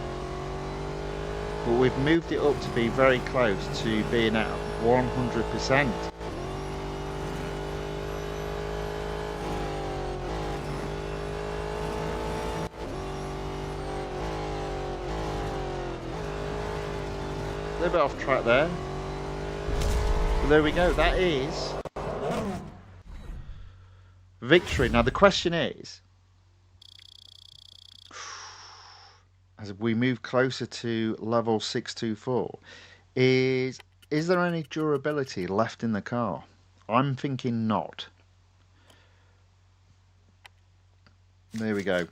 But we've moved it up to be very close to being at 100%. A little bit off track there. But there we go, that is victory. Now the question is, as we move closer to level 624, is there any durability left in the car? I'm thinking not. There we go.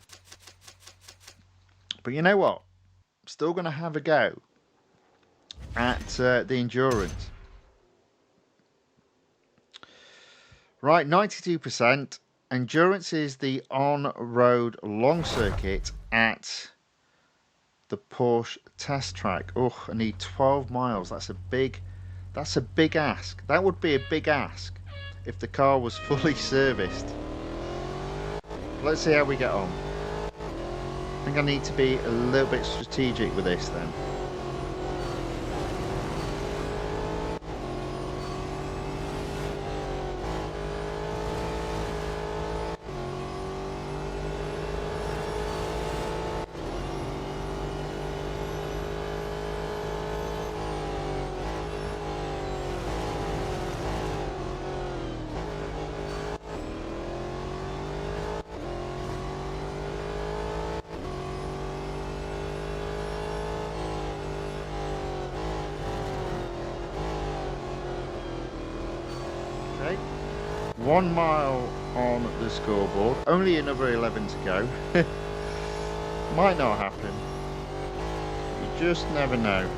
But you know what? Still going to have a go at the endurance. Right, 92%. Endurance is the on-road long circuit at the Porsche test track. Oh, I need 12 miles. That's a big ask. That would be a big ask if the car was fully serviced. Let's see how we get on. I think I need to be a little bit strategic with this then. Okay, 1 mile on the scoreboard, only another 11 to go. Might not happen, you just never know.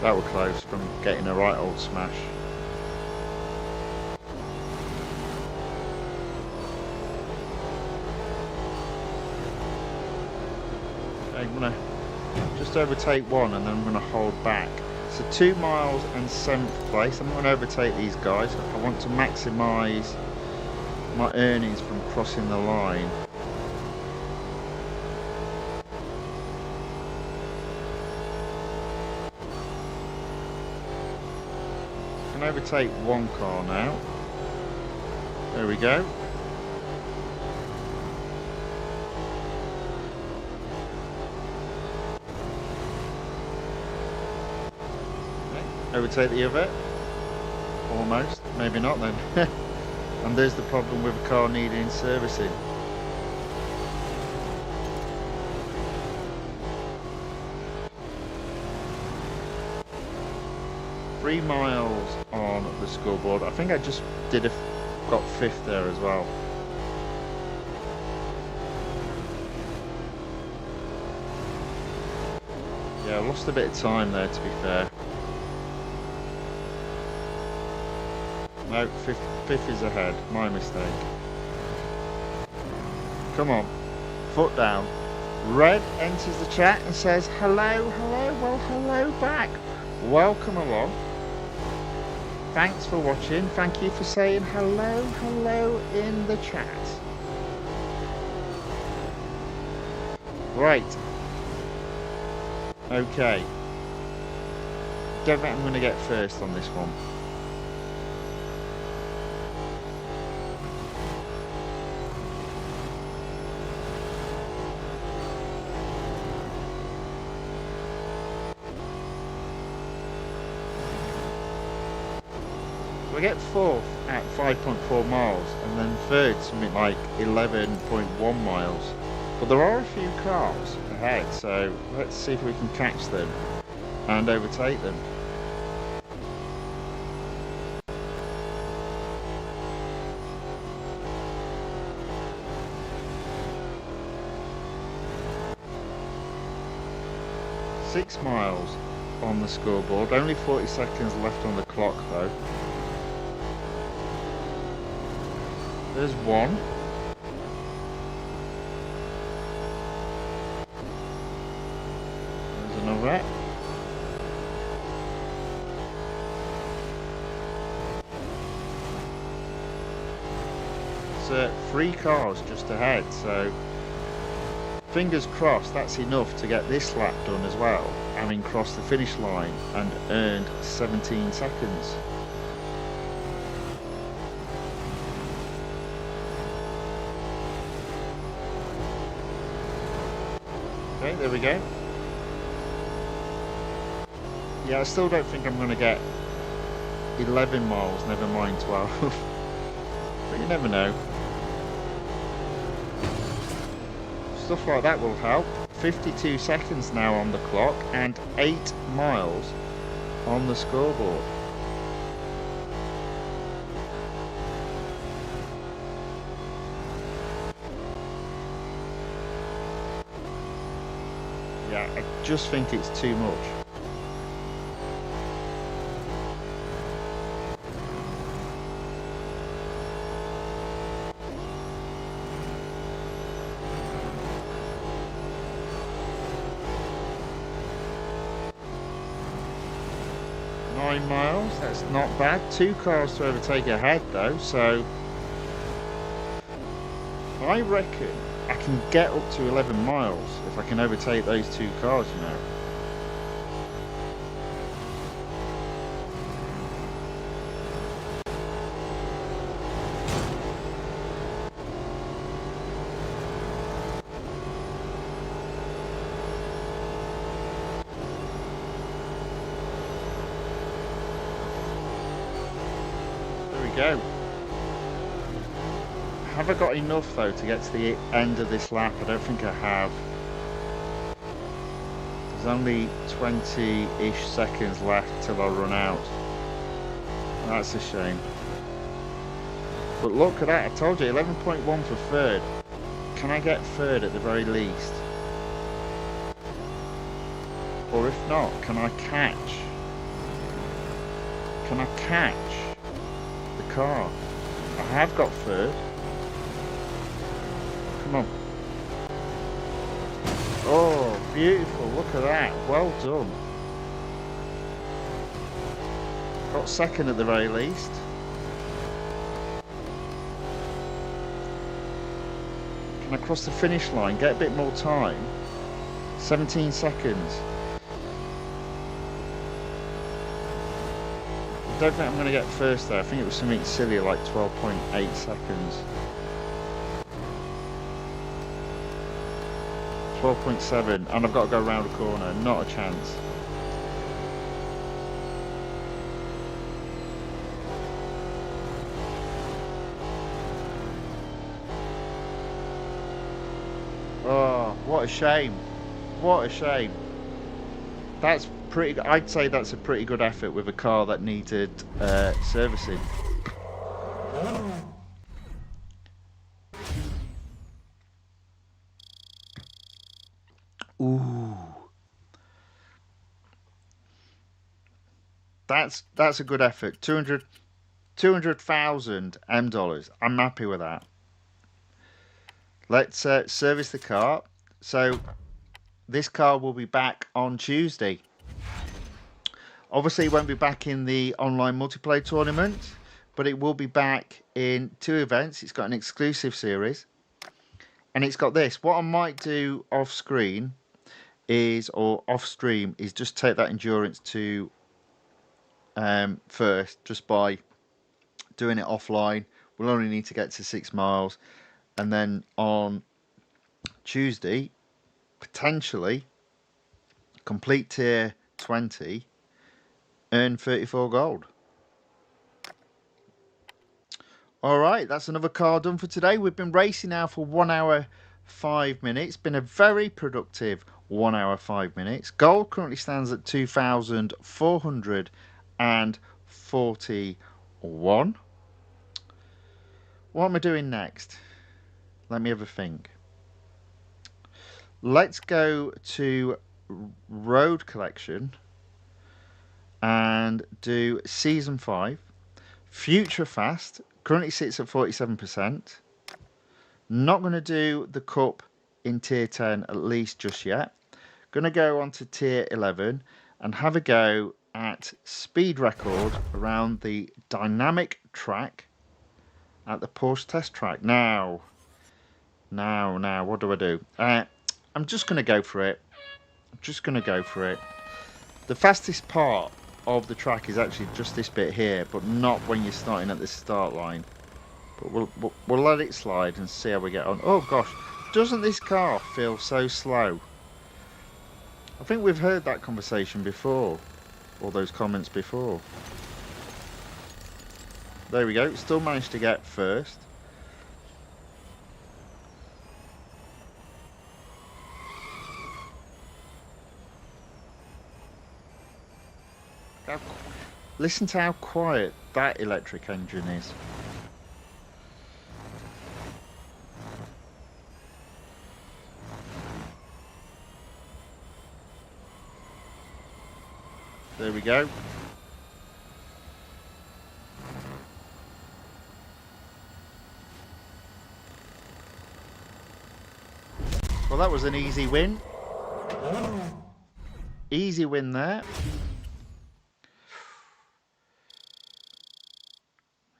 That was close from getting a right old smash. Okay, I'm gonna just overtake one and then I'm gonna hold back. So 2 miles and 7th place. I'm going to overtake these guys. I want to maximise my earnings from crossing the line. I can overtake one car now. There we go. Overtake the other, almost, maybe not then. And there's the problem with a car needing servicing. Three miles on the scoreboard. I think I just got 5th there as well. Yeah, I lost a bit of time there, to be fair. No, 5th is ahead. My mistake. Come on. Foot down. Red enters the chat and says, hello, hello. Well, hello back. Welcome along. Thanks for watching. Thank you for saying hello, hello in the chat. Right. Okay. Don't think I'm going to get first on this one. I get 4th at 5.4 miles and then 3rd something like 11.1 miles, but there are a few cars ahead, so let's see if we can catch them and overtake them. Six miles on the scoreboard, only 40 seconds left on the clock though. There's one. There's another. So 3 cars just ahead, so fingers crossed that's enough to get this lap done as well, having crossed the finish line and earned 17 seconds. Okay, there we go. Yeah, I still don't think I'm going to get 11 miles, never mind 12. But you never know. Stuff like that will help. 52 seconds now on the clock and 8 miles on the scoreboard. Yeah, I just think it's too much. Miles, that's not bad. 2 cars to overtake ahead though, so I reckon I can get up to 11 miles if I can overtake those 2 cars, you know. Go. Have I got enough though to get to the end of this lap? I don't think I have. There's only 20-ish seconds left till I run out. That's a shame. But look at that, I told you, 11.1 for third. Can I get third at the very least? Or if not, can I catch? Can I catch the car? I have got third. Come on. Oh, beautiful. Look at that. Well done. Got second at the very least. Can I cross the finish line? Get a bit more time. 17 seconds. I don't think I'm going to get first there. I think it was something silly like 12.8 seconds. 12.7, and I've got to go around a corner. Not a chance. Oh, what a shame. What a shame. That's pretty. I'd say that's a pretty good effort with a car that needed servicing. Ooh, that's a good effort. 200,000 dollars. I'm happy with that. Let's service the car. So this car will be back on Tuesday. Obviously, it won't be back in the online multiplayer tournament, but it will be back in 2 events. It's got an exclusive series, and it's got this. What I might do off screen is, or off stream, is just take that endurance to first, just by doing it offline. We'll only need to get to 6 miles, and then on Tuesday, potentially complete tier 20, earn 34 gold. Alright, that's another car done for today. We've been racing now for 1 hour 5 minutes. Been a very productive 1 hour 5 minutes. Gold currently stands at 2,441. What am I doing next? Let me have a think. Let's go to Road Collection and do Season 5. Future Fast currently sits at 47%. Not going to do the Coupe in Tier 10, at least just yet. Going to go on to Tier 11 and have a go at speed record around the dynamic track at the Porsche test track. Now, what do I do? I'm just going to go for it. The fastest part of the track is actually just this bit here, but not when you're starting at the start line. But we'll let it slide and see how we get on. Oh gosh, doesn't this car feel so slow? I think we've heard that conversation before, or those comments before. There we go, still managed to get first. Listen to how quiet that electric engine is. There we go. Well, that was an easy win. Easy win there.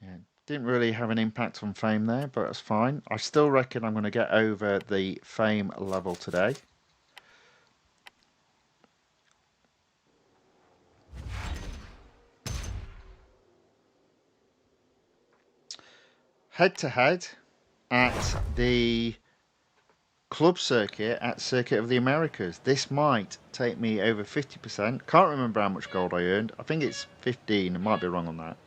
Yeah, didn't really have an impact on fame there, but that's fine. I still reckon I'm going to get over the fame level today. Head-to-head at the club circuit at Circuit of the Americas. This might take me over 50%. Can't remember how much gold I earned. I think it's 15. I might be wrong on that.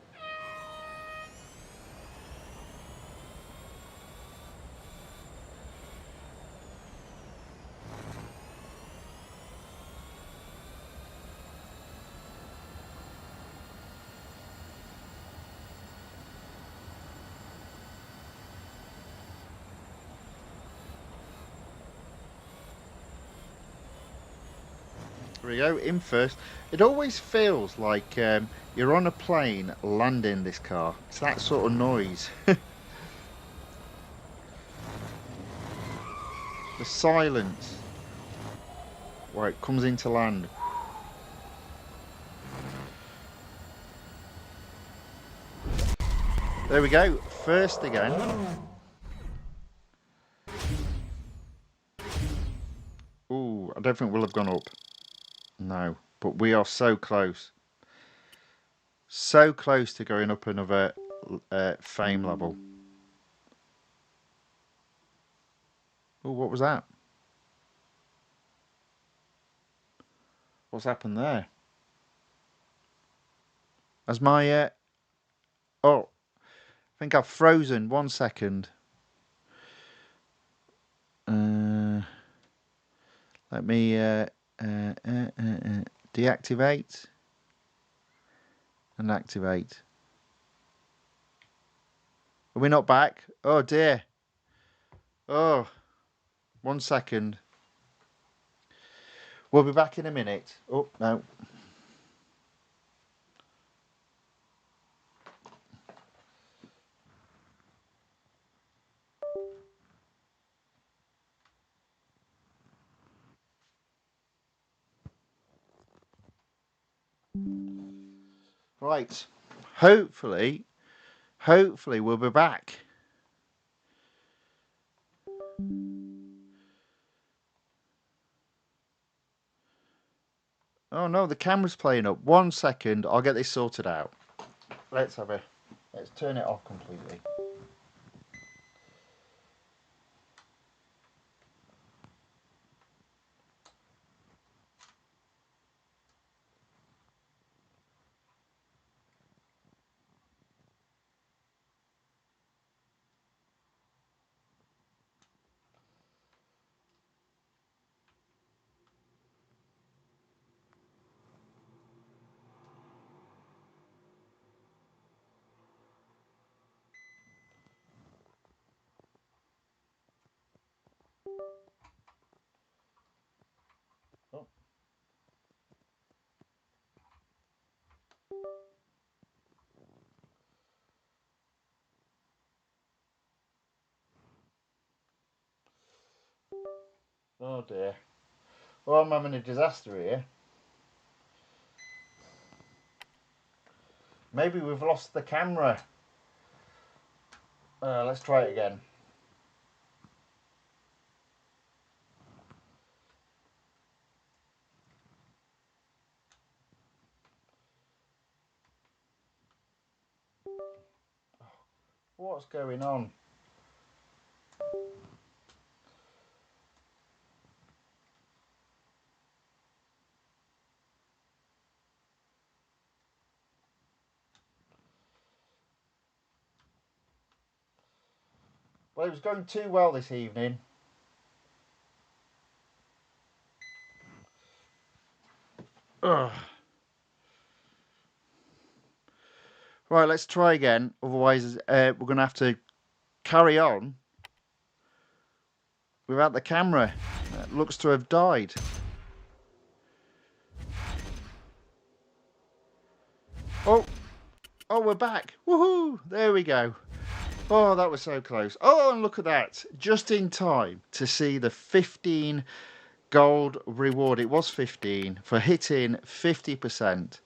There we go, in first. It always feels like you're on a plane landing this car. It's that sort of noise. The silence where it comes into land. There we go, first again. Ooh, I don't think we'll have gone up. No, but we are so close. So close to going up another fame level. Oh, what was that? What's happened there? Has my... oh, I think I've frozen. 1 second. Let me deactivate and activate. Are we not back? Oh dear. Oh, 1 second. We'll be back in a minute. Oh, no. Right. Hopefully we'll be back. Oh no, the camera's playing up. 1 second, I'll get this sorted out. Let's turn it off completely. Oh. Oh dear. Well, I'm having a disaster here. Maybe we've lost the camera. Let's try it again. What's going on? Well, it was going too well this evening. Ugh. Right, let's try again. Otherwise, we're going to have to carry on without the camera. It looks to have died. Oh, oh, we're back. Woohoo! There we go. Oh, that was so close. Oh, and look at that. Just in time to see the 15 gold reward. It was 15 for hitting 50%.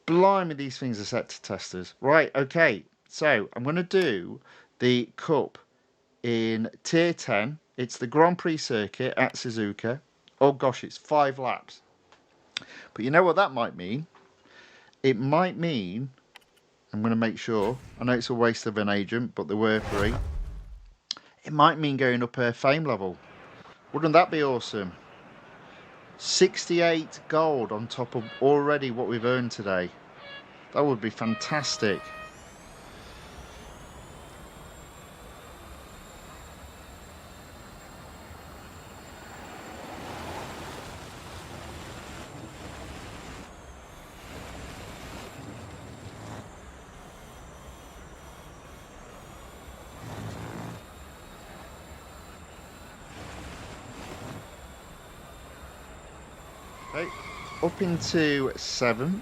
Blimey, these things are set to testers. Right, okay. So I'm going to do the Coupe in Tier 10. It's the Grand Prix circuit at Suzuka. Oh gosh, it's 5 laps. But you know what that might mean? It might mean, I'm going to make sure, I know it's a waste of an agent, but there were 3. It might mean going up a fame level. Wouldn't that be awesome? 68 gold on top of already what we've earned today. That would be fantastic. Okay, up into 7th.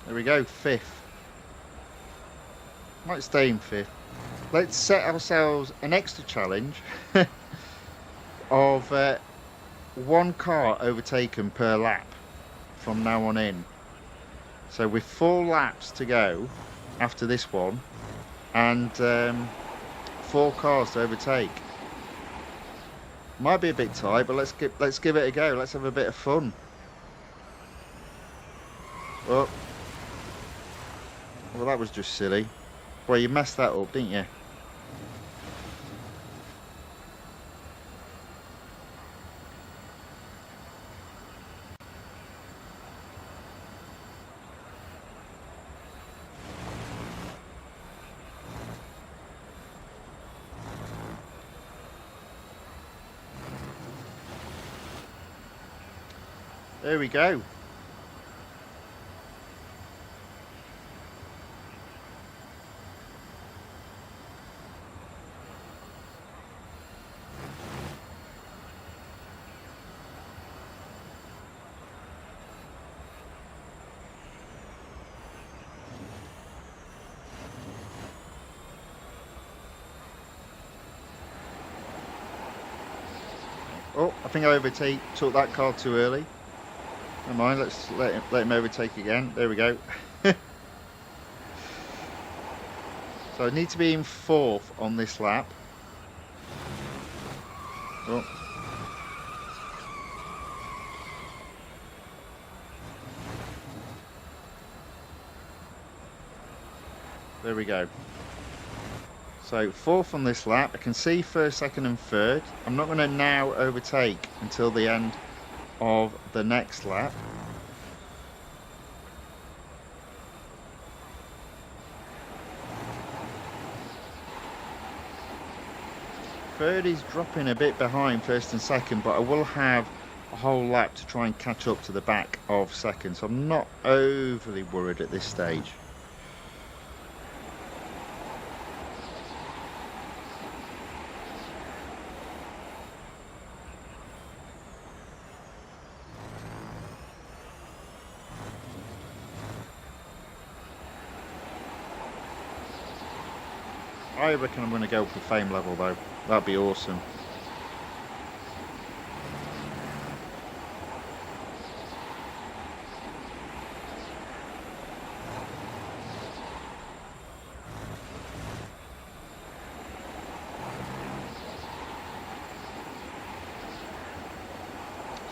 There we go, 5th. Might stay in 5th. Let's set ourselves an extra challenge of 1 car overtaken per lap from now on in. So with 4 laps to go after this one, and 4 cars to overtake. Might be a bit tight, but let's give it a go. Let's have a bit of fun. Oh, well, that was just silly. Well, you messed that up, didn't you? There we go. Oh, I think I took that car too early. Never mind, let's let him overtake again. There we go. So I need to be in 4th on this lap. Oh. There we go. So 4th on this lap. I can see 1st, 2nd and 3rd. I'm not going to now overtake until the end of the next lap. Third is dropping a bit behind 1st and 2nd, but I will have a whole lap to try and catch up to the back of 2nd, so I'm not overly worried at this stage. I reckon I'm going to go for fame level though. That'd be awesome.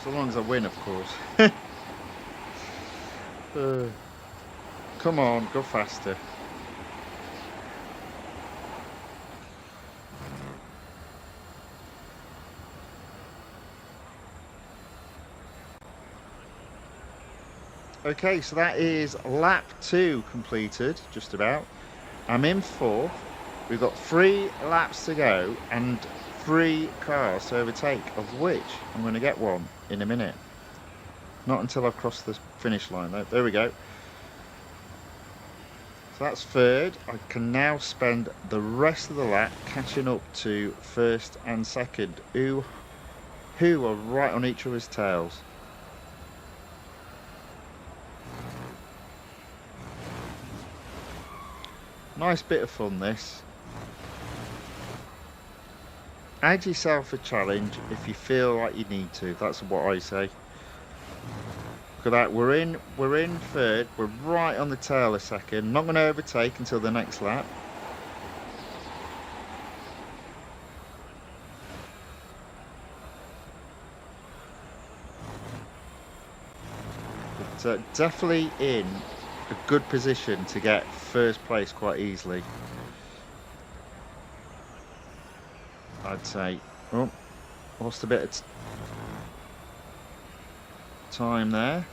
So long as I win, of course. Come on, go faster. Okay, so that is lap 2 completed, just about. I'm in 4th. We've got 3 laps to go and 3 cars to overtake, of which I'm going to get one in a minute. Not until I've crossed the finish line though. There we go. So that's 3rd. I can now spend the rest of the lap catching up to 1st and 2nd. Ooh. who are right on each other's tails. Nice bit of fun, this. Add yourself a challenge if you feel like you need to. That's what I say. Look at that. We're in third. We're right on the tail a second. Not going to overtake until the next lap. But definitely in a good position to get first place quite easily, I'd say. Oh, lost a bit of time there.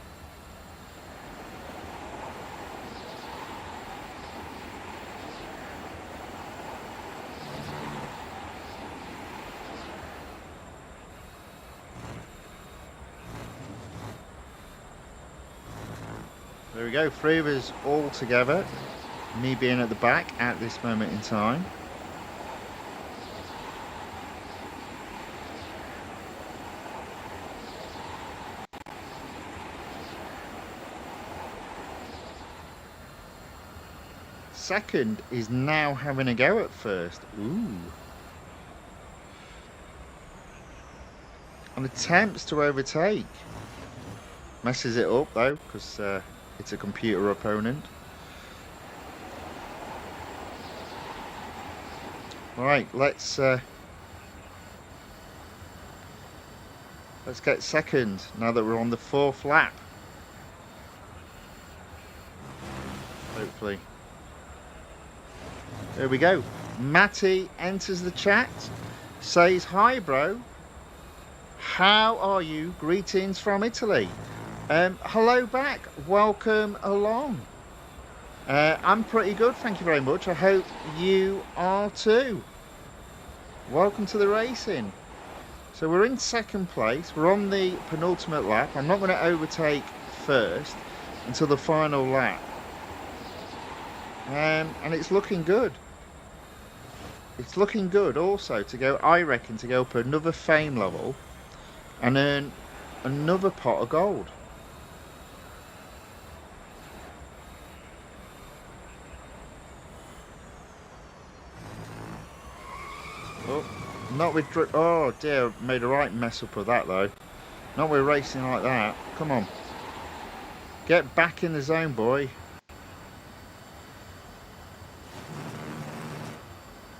There we go, 3 of us all together, me being at the back at this moment in time. Second is now having a go at first. Ooh. And attempts to overtake. Messes it up though, because it's a computer opponent. Right, let's get second now that we're on the 4th lap. Hopefully. There we go. Matty enters the chat, says, "Hi bro, how are you? Greetings from Italy." Hello back, welcome along. I'm pretty good, thank you very much. I hope you are too. Welcome to the racing. So we're in second place, we're on the penultimate lap. I'm not going to overtake first until the final lap. And it's looking good. It's looking good also to go, I reckon, to go up another fame level and earn another pot of gold. Oh, not with oh dear, made a right mess up of that though. Not with racing like that. Come on. Get back in the zone, boy.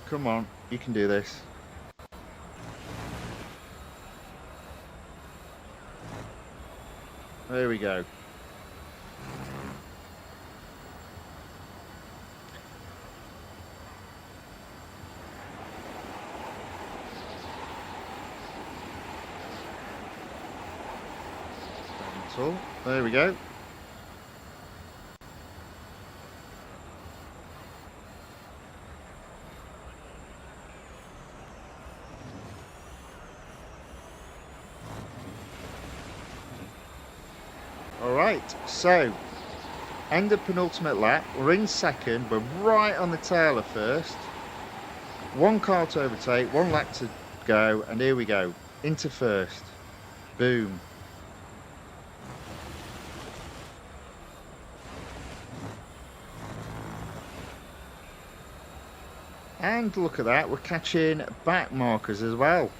Come on, you can do this. There we go. There we go. Alright, so end of penultimate lap, we're in second, we're right on the tail of first. 1 car to overtake, 1 lap to go, and here we go, into first. Boom. And look at that, we're catching back markers as well.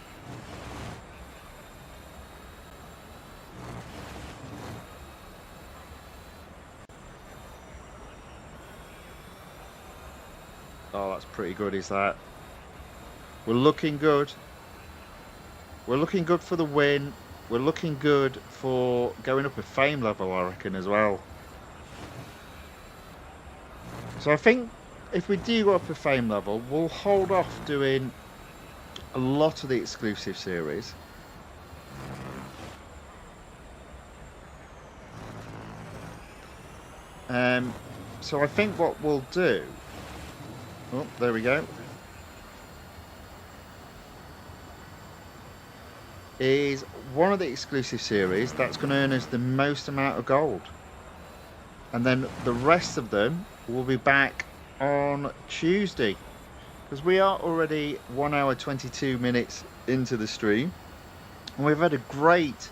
Oh, that's pretty good, is that? We're looking good. We're looking good for the win. We're looking good for going up a fame level, I reckon, as well. So I think if we do go up a fame level, we'll hold off doing a lot of the exclusive series. So I think what we'll do... Oh, there we go. Is one of the exclusive series that's going to earn us the most amount of gold. And then the rest of them will be back on Tuesday. Because we are already 1 hour 22 minutes into the stream. And we've had a great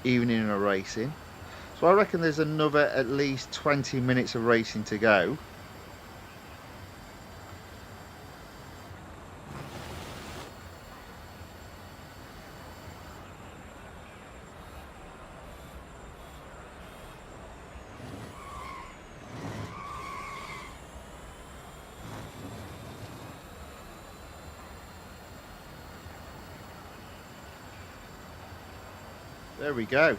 evening of racing. So I reckon there's another at least 20 minutes of racing to go. There we go.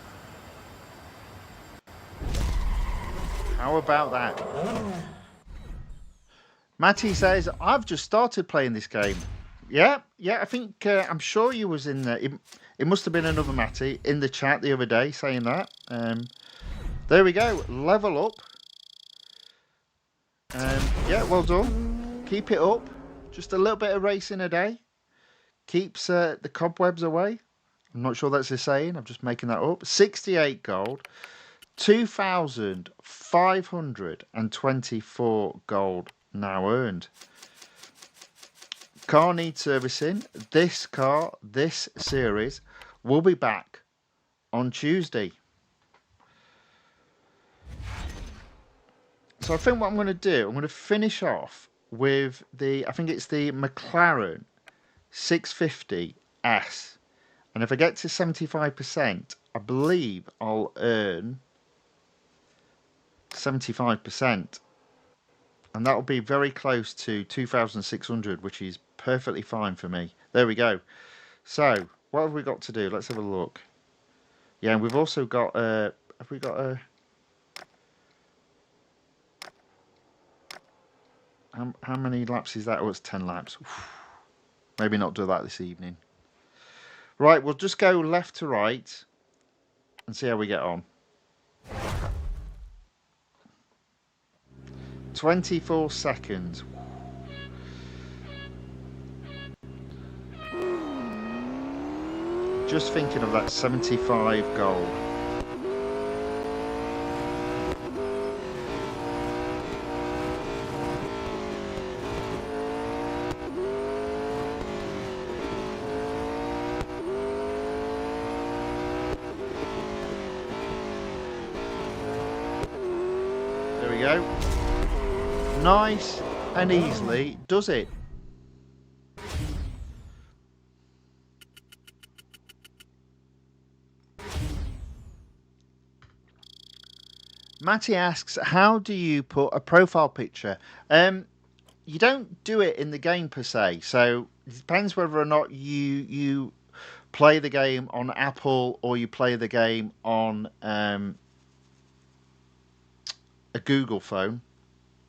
How about that? Matty says, I've just started playing this game. Yeah, I think, I'm sure you was in there. It must have been another Matty in the chat the other day saying that. There we go. Level up. Yeah, well done. Keep it up. Just a little bit of racing a day. Keeps the cobwebs away. I'm not sure that's a saying. I'm just making that up. 68 gold. 2,524 gold now earned. Car needs servicing. This car, this series, will be back on Tuesday. So I think what I'm going to do, I'm going to finish off with I think it's the McLaren 650S. And if I get to 75%, I believe I'll earn 75%. And that'll be very close to 2,600, which is perfectly fine for me. There we go. So, what have we got to do? Let's have a look. Yeah, and we've also got have we got a... How many laps is that? Oh, it's 10 laps. Maybe not do that this evening. Right, we'll just go left to right and see how we get on. 24 seconds. Just thinking of that 75 gold. There we go. Nice and easily does it. Matty asks, how do you put a profile picture? You don't do it in the game per se, so it depends whether or not you play the game on Apple or you play the game on a Google phone,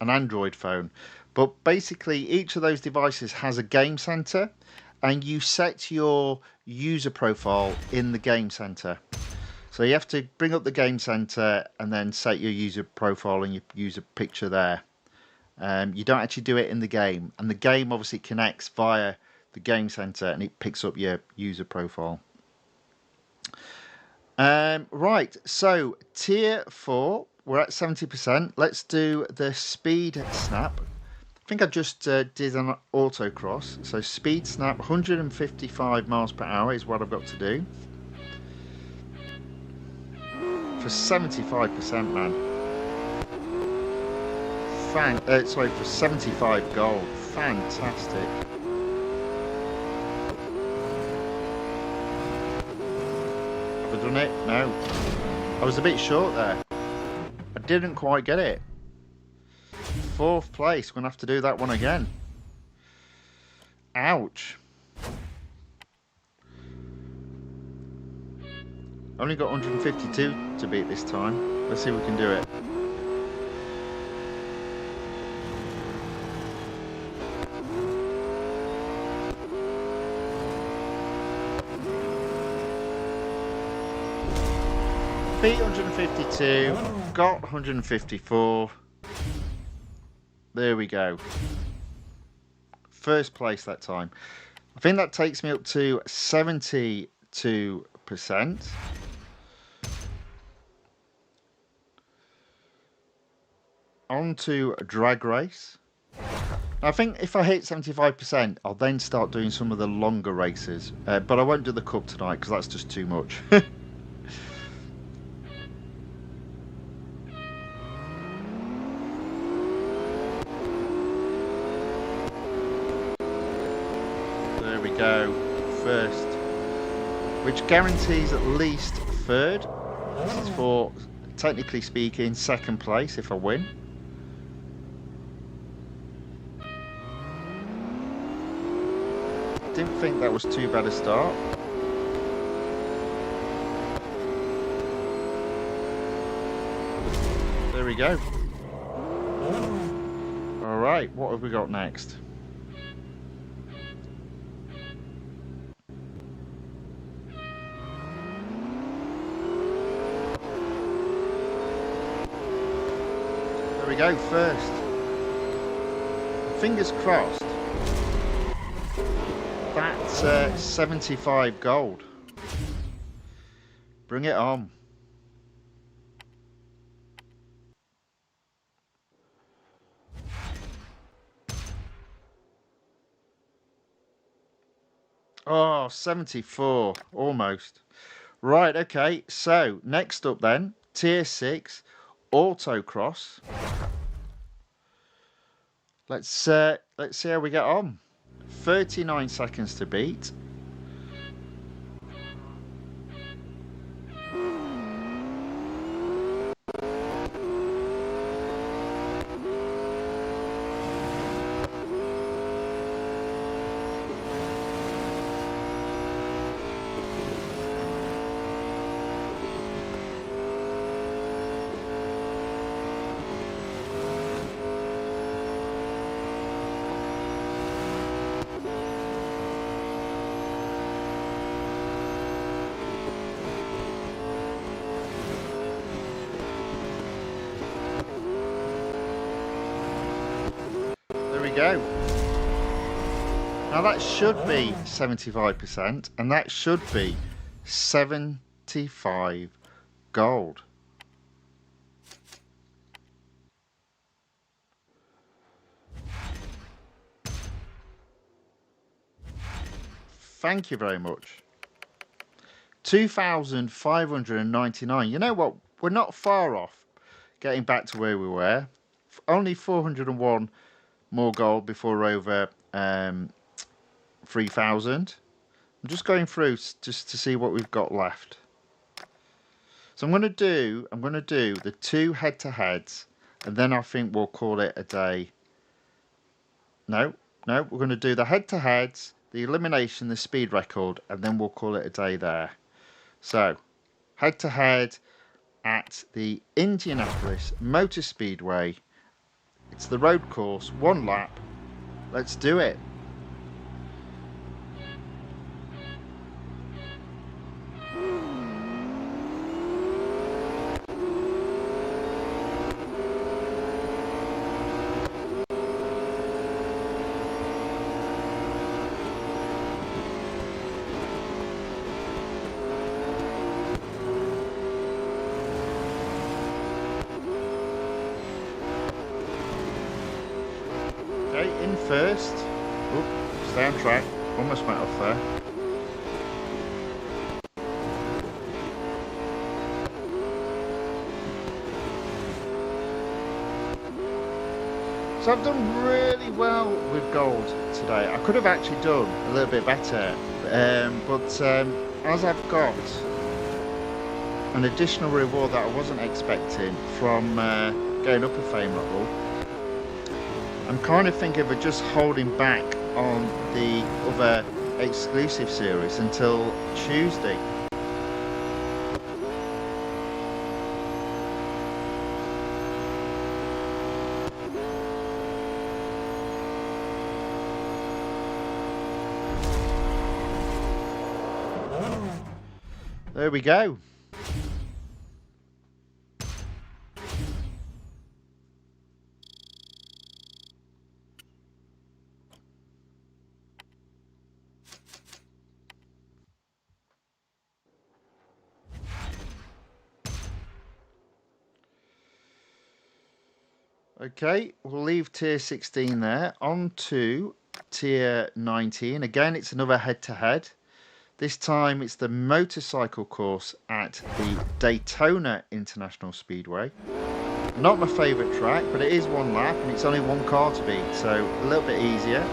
an Android phone. But basically each of those devices has a game center, and you set your user profile in the game center. So you have to bring up the game center and then set your user profile and your user picture there. You don't actually do it in the game, and the game obviously connects via the game center and it picks up your user profile. Right, so tier 4, we're at 70%. Let's do the speed snap. I think I just did an autocross. So speed snap, 155 miles per hour is what I've got to do. For 75%, man. Sorry, for 75 gold. Fantastic. Have I done it? No. I was a bit short there. I didn't quite get it. 4th place. We're going to have to do that one again. Ouch. Only got 152 to beat this time. Let's see if we can do it. Beat 152, got 154. There we go. 1st place that time. I think that takes me up to 72%. On to drag race. I think if I hit 75%, I'll then start doing some of the longer races. But I won't do the Coupe tonight because that's just too much. There we go. First. Which guarantees at least third. This is for, technically speaking, second place if I win. Didn't think that was too bad a start. There we go. Alright, what have we got next? There we go, first. Fingers crossed. That's 75 gold. Bring it on. Oh, 74, almost. Right, okay, so next up then, Tier 6, Autocross. Let's see how we get on. 39 seconds to beat. Go. Now that should be 75% and that should be 75 gold. Thank you very much. 2,599. You know what? We're not far off getting back to where we were. Only 401 more gold before we're over 3,000. I'm just going through just to see what we've got left. So I'm going to do the 2 head-to-heads, and then I think we'll call it a day. No, we're going to do the head-to-heads, the elimination, the speed record, and then we'll call it a day there. So head-to-head at the Indianapolis Motor Speedway. It's the road course, 1 lap. Let's do it. In first. Oop, stay on track. Almost went off there. So I've done really well with gold today. I could have actually done a little bit better, but as I've got an additional reward that I wasn't expecting from going up a fame level, I'm kind of thinking of just holding back on the other exclusive series until Tuesday. There we go. Okay, we'll leave tier 16 there. On to tier 19. Again, it's another head-to-head. This time it's the motorcycle course at the Daytona International Speedway. Not my favourite track, but it is one lap and it's only one car to beat, so a little bit easier.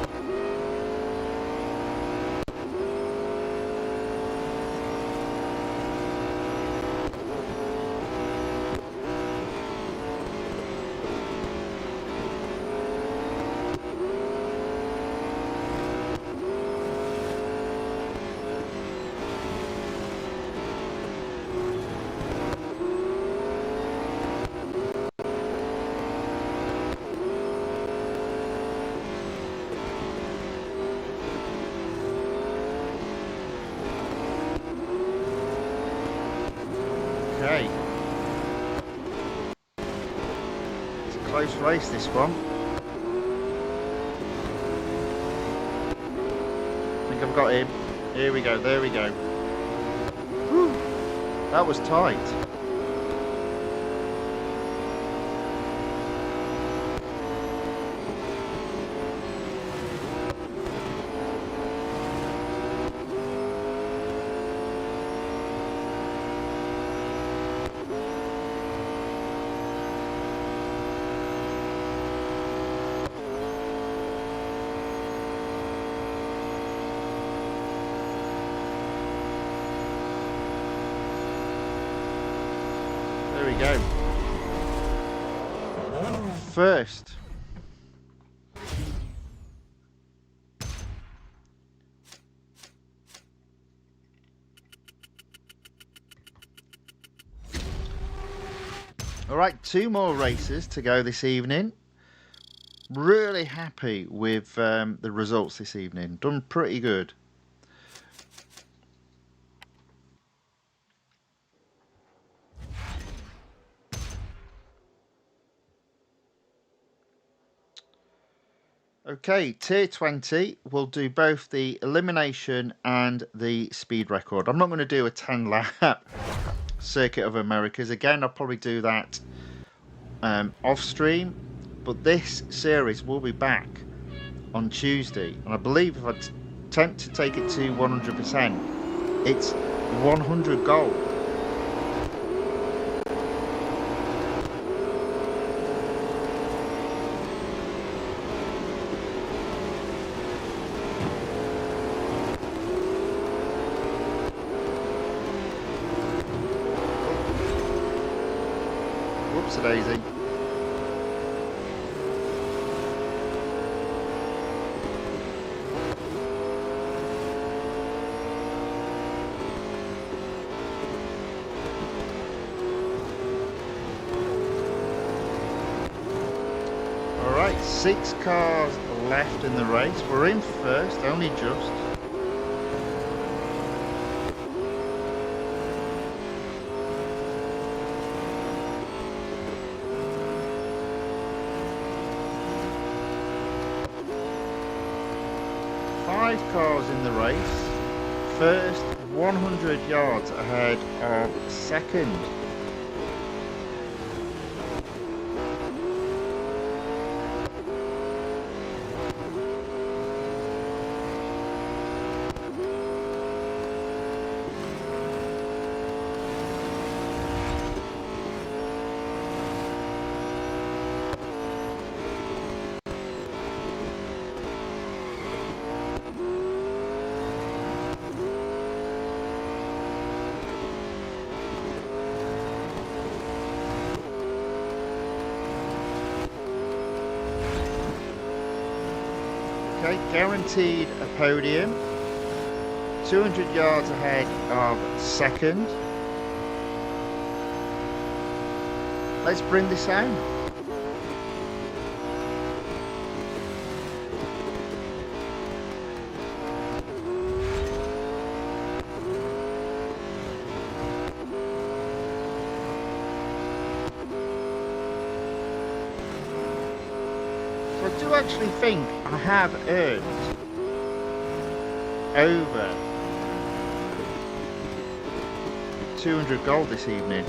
Okay. It's a close race, this one. I think I've got him. Here we go, there we go. Whew. That was tight. There we go. First. All right, 2 more races to go this evening. Really happy with the results this evening. Done pretty good. Okay, tier 20, we'll do both the elimination and the speed record. I'm not going to do a 10 lap Circuit of Americas. Again, I'll probably do that off stream, but this series will be back on Tuesday. And I believe if I attempt to take it to 100%, it's 100 gold. Daisy. All right, 6 cars left in the race. We're in first, only just. Cars in the race. First, 100 yards ahead of second. Okay, guaranteed a podium. 200 yards ahead of second. Let's bring this home. I do actually think I have earned over 200 gold this evening.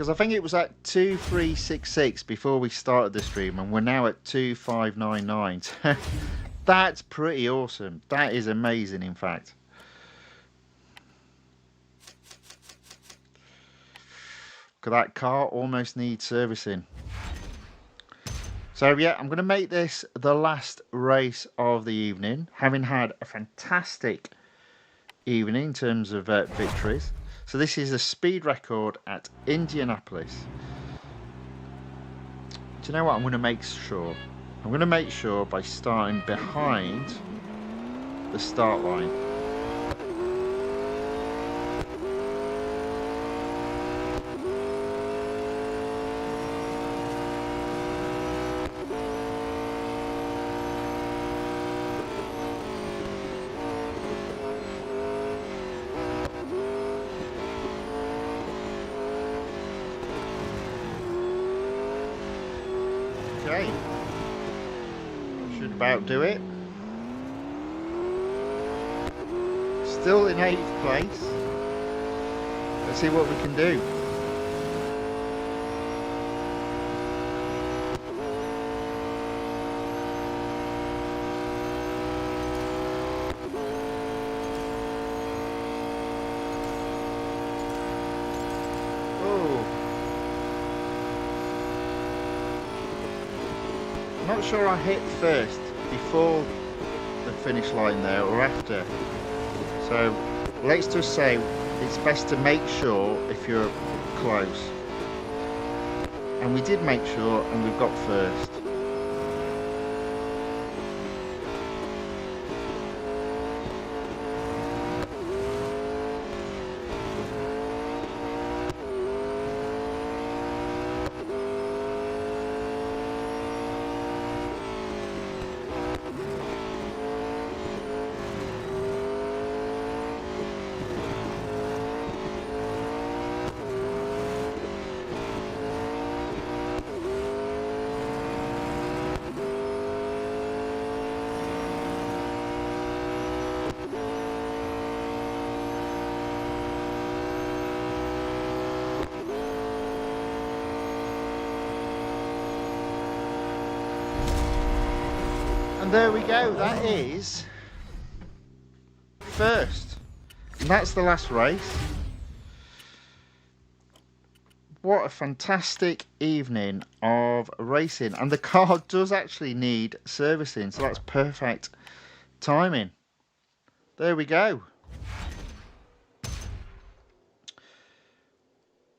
because I think it was at 2366 before we started the stream, and we're now at 2599. That's pretty awesome. That is amazing, in fact. Look at that car, almost needs servicing. So yeah, I'm going to make this the last race of the evening, having had a fantastic evening in terms of victories. So this is a speed record at Indianapolis. Do you know what I'm going to make sure? I'm going to make sure by starting behind the start line. Okay, should about do it. Still in 8th place. Let's see what we can do. Not sure I hit first before the finish line there or after, so let's just say it's best to make sure if you're close, and we did make sure and we've got first. And there we go, that is first. And that's the last race. What a fantastic evening of racing. And the car does actually need servicing, so that's perfect timing. There we go.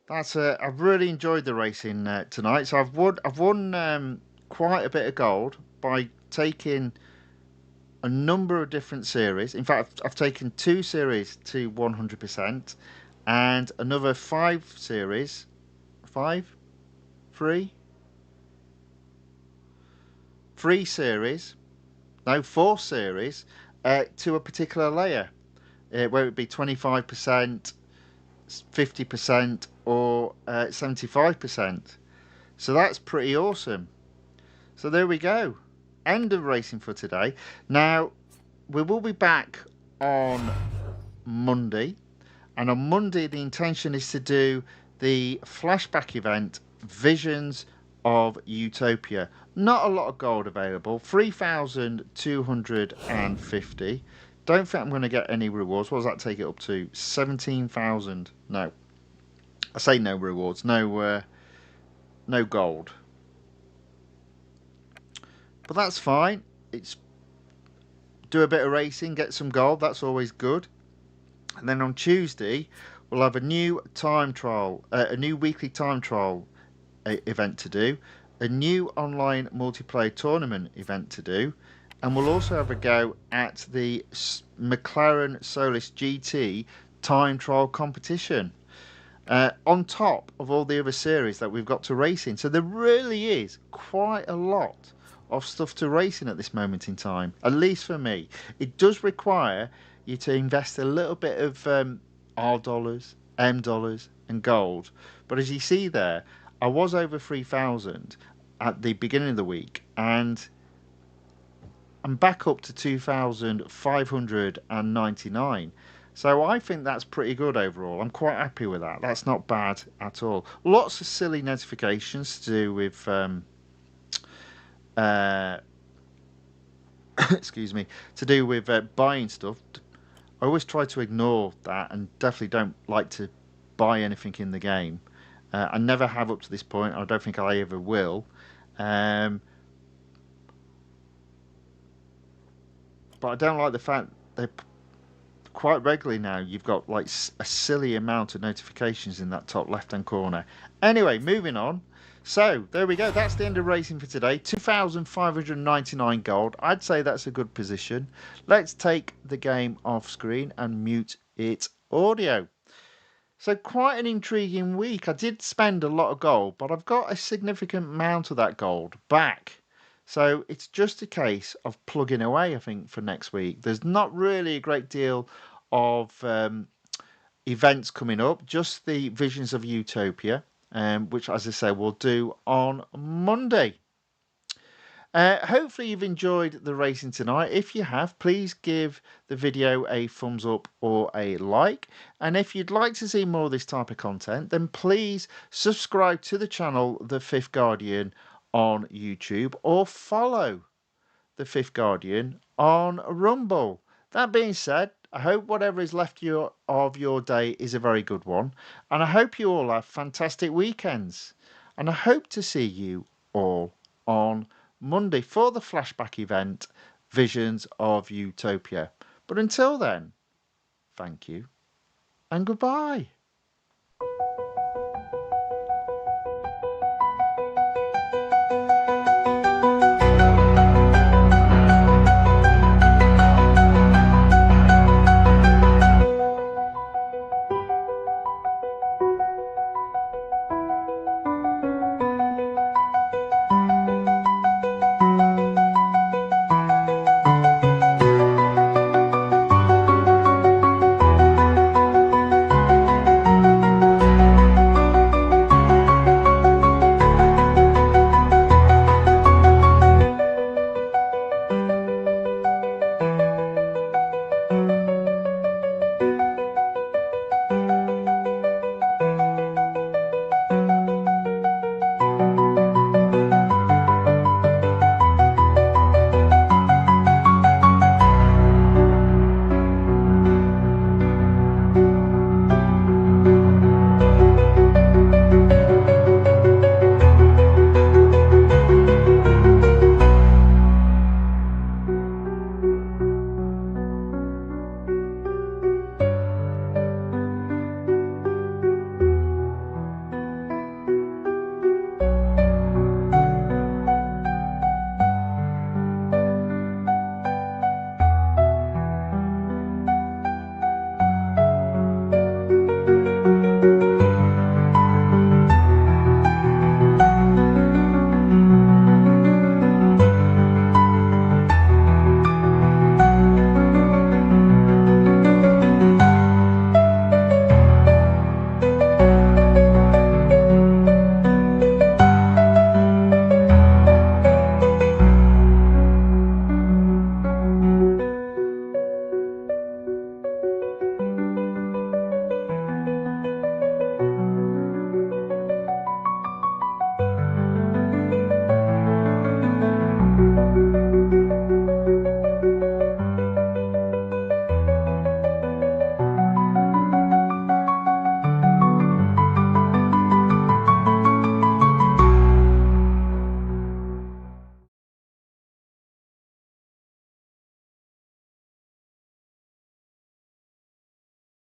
That's I've really enjoyed the racing tonight. So I've won quite a bit of gold by taking a number of different series. In fact, I've taken 2 series to 100% and another 5 series, 3 series, no 4 series to a particular layer, whether it be 25%, 50% or 75%. So that's pretty awesome. So there we go. End of racing for today. Now, we will be back on Monday. And on Monday, the intention is to do the flashback event, Visions of Utopia. Not a lot of gold available. 3,250. Don't think I'm going to get any rewards. What does that take it up to? 17,000. No. I say no rewards. No gold. But that's fine. It's do a bit of racing, get some gold. That's always good. And then on Tuesday, we'll have a new time trial, a new weekly time trial event to do, a new online multiplayer tournament event to do, and we'll also have a go at the McLaren Solus GT time trial competition. On top of all the other series that we've got to race in. So there really is quite a lot of stuff to race in at this moment in time, at least for me. It does require you to invest a little bit of R dollars, M dollars and gold, but as you see there, I was over 3,000 at the beginning of the week and I'm back up to 2,599. So I think that's pretty good overall. I'm quite happy with that. That's not bad at all. Lots of silly notifications to do with uh, excuse me, to do with buying stuff. I always try to ignore that and definitely don't like to buy anything in the game. I never have up to this point. I don't think I ever will. Um, but I don't like the fact they quite regularly now you've got like a silly amount of notifications in that top left hand corner. Anyway, moving on. So there we go. That's the end of racing for today. 2,599 gold. I'd say that's a good position. Let's take the game off screen and mute its audio. So quite an intriguing week. I did spend a lot of gold, but I've got a significant amount of that gold back. So it's just a case of plugging away, I think, for next week. There's not really a great deal of events coming up, just the Visions of Utopia, which, as I say, we'll do on Monday. Hopefully you've enjoyed the racing tonight. If you have, please give the video a thumbs up or a like. And if you'd like to see more of this type of content, then please subscribe to the channel The Fifth Guardian on YouTube or follow The Fifth Guardian on Rumble. That being said, I hope whatever is left of your day is a very good one. And I hope you all have fantastic weekends. And I hope to see you all on Monday for the flashback event, Visions of Utopia. But until then, thank you and goodbye.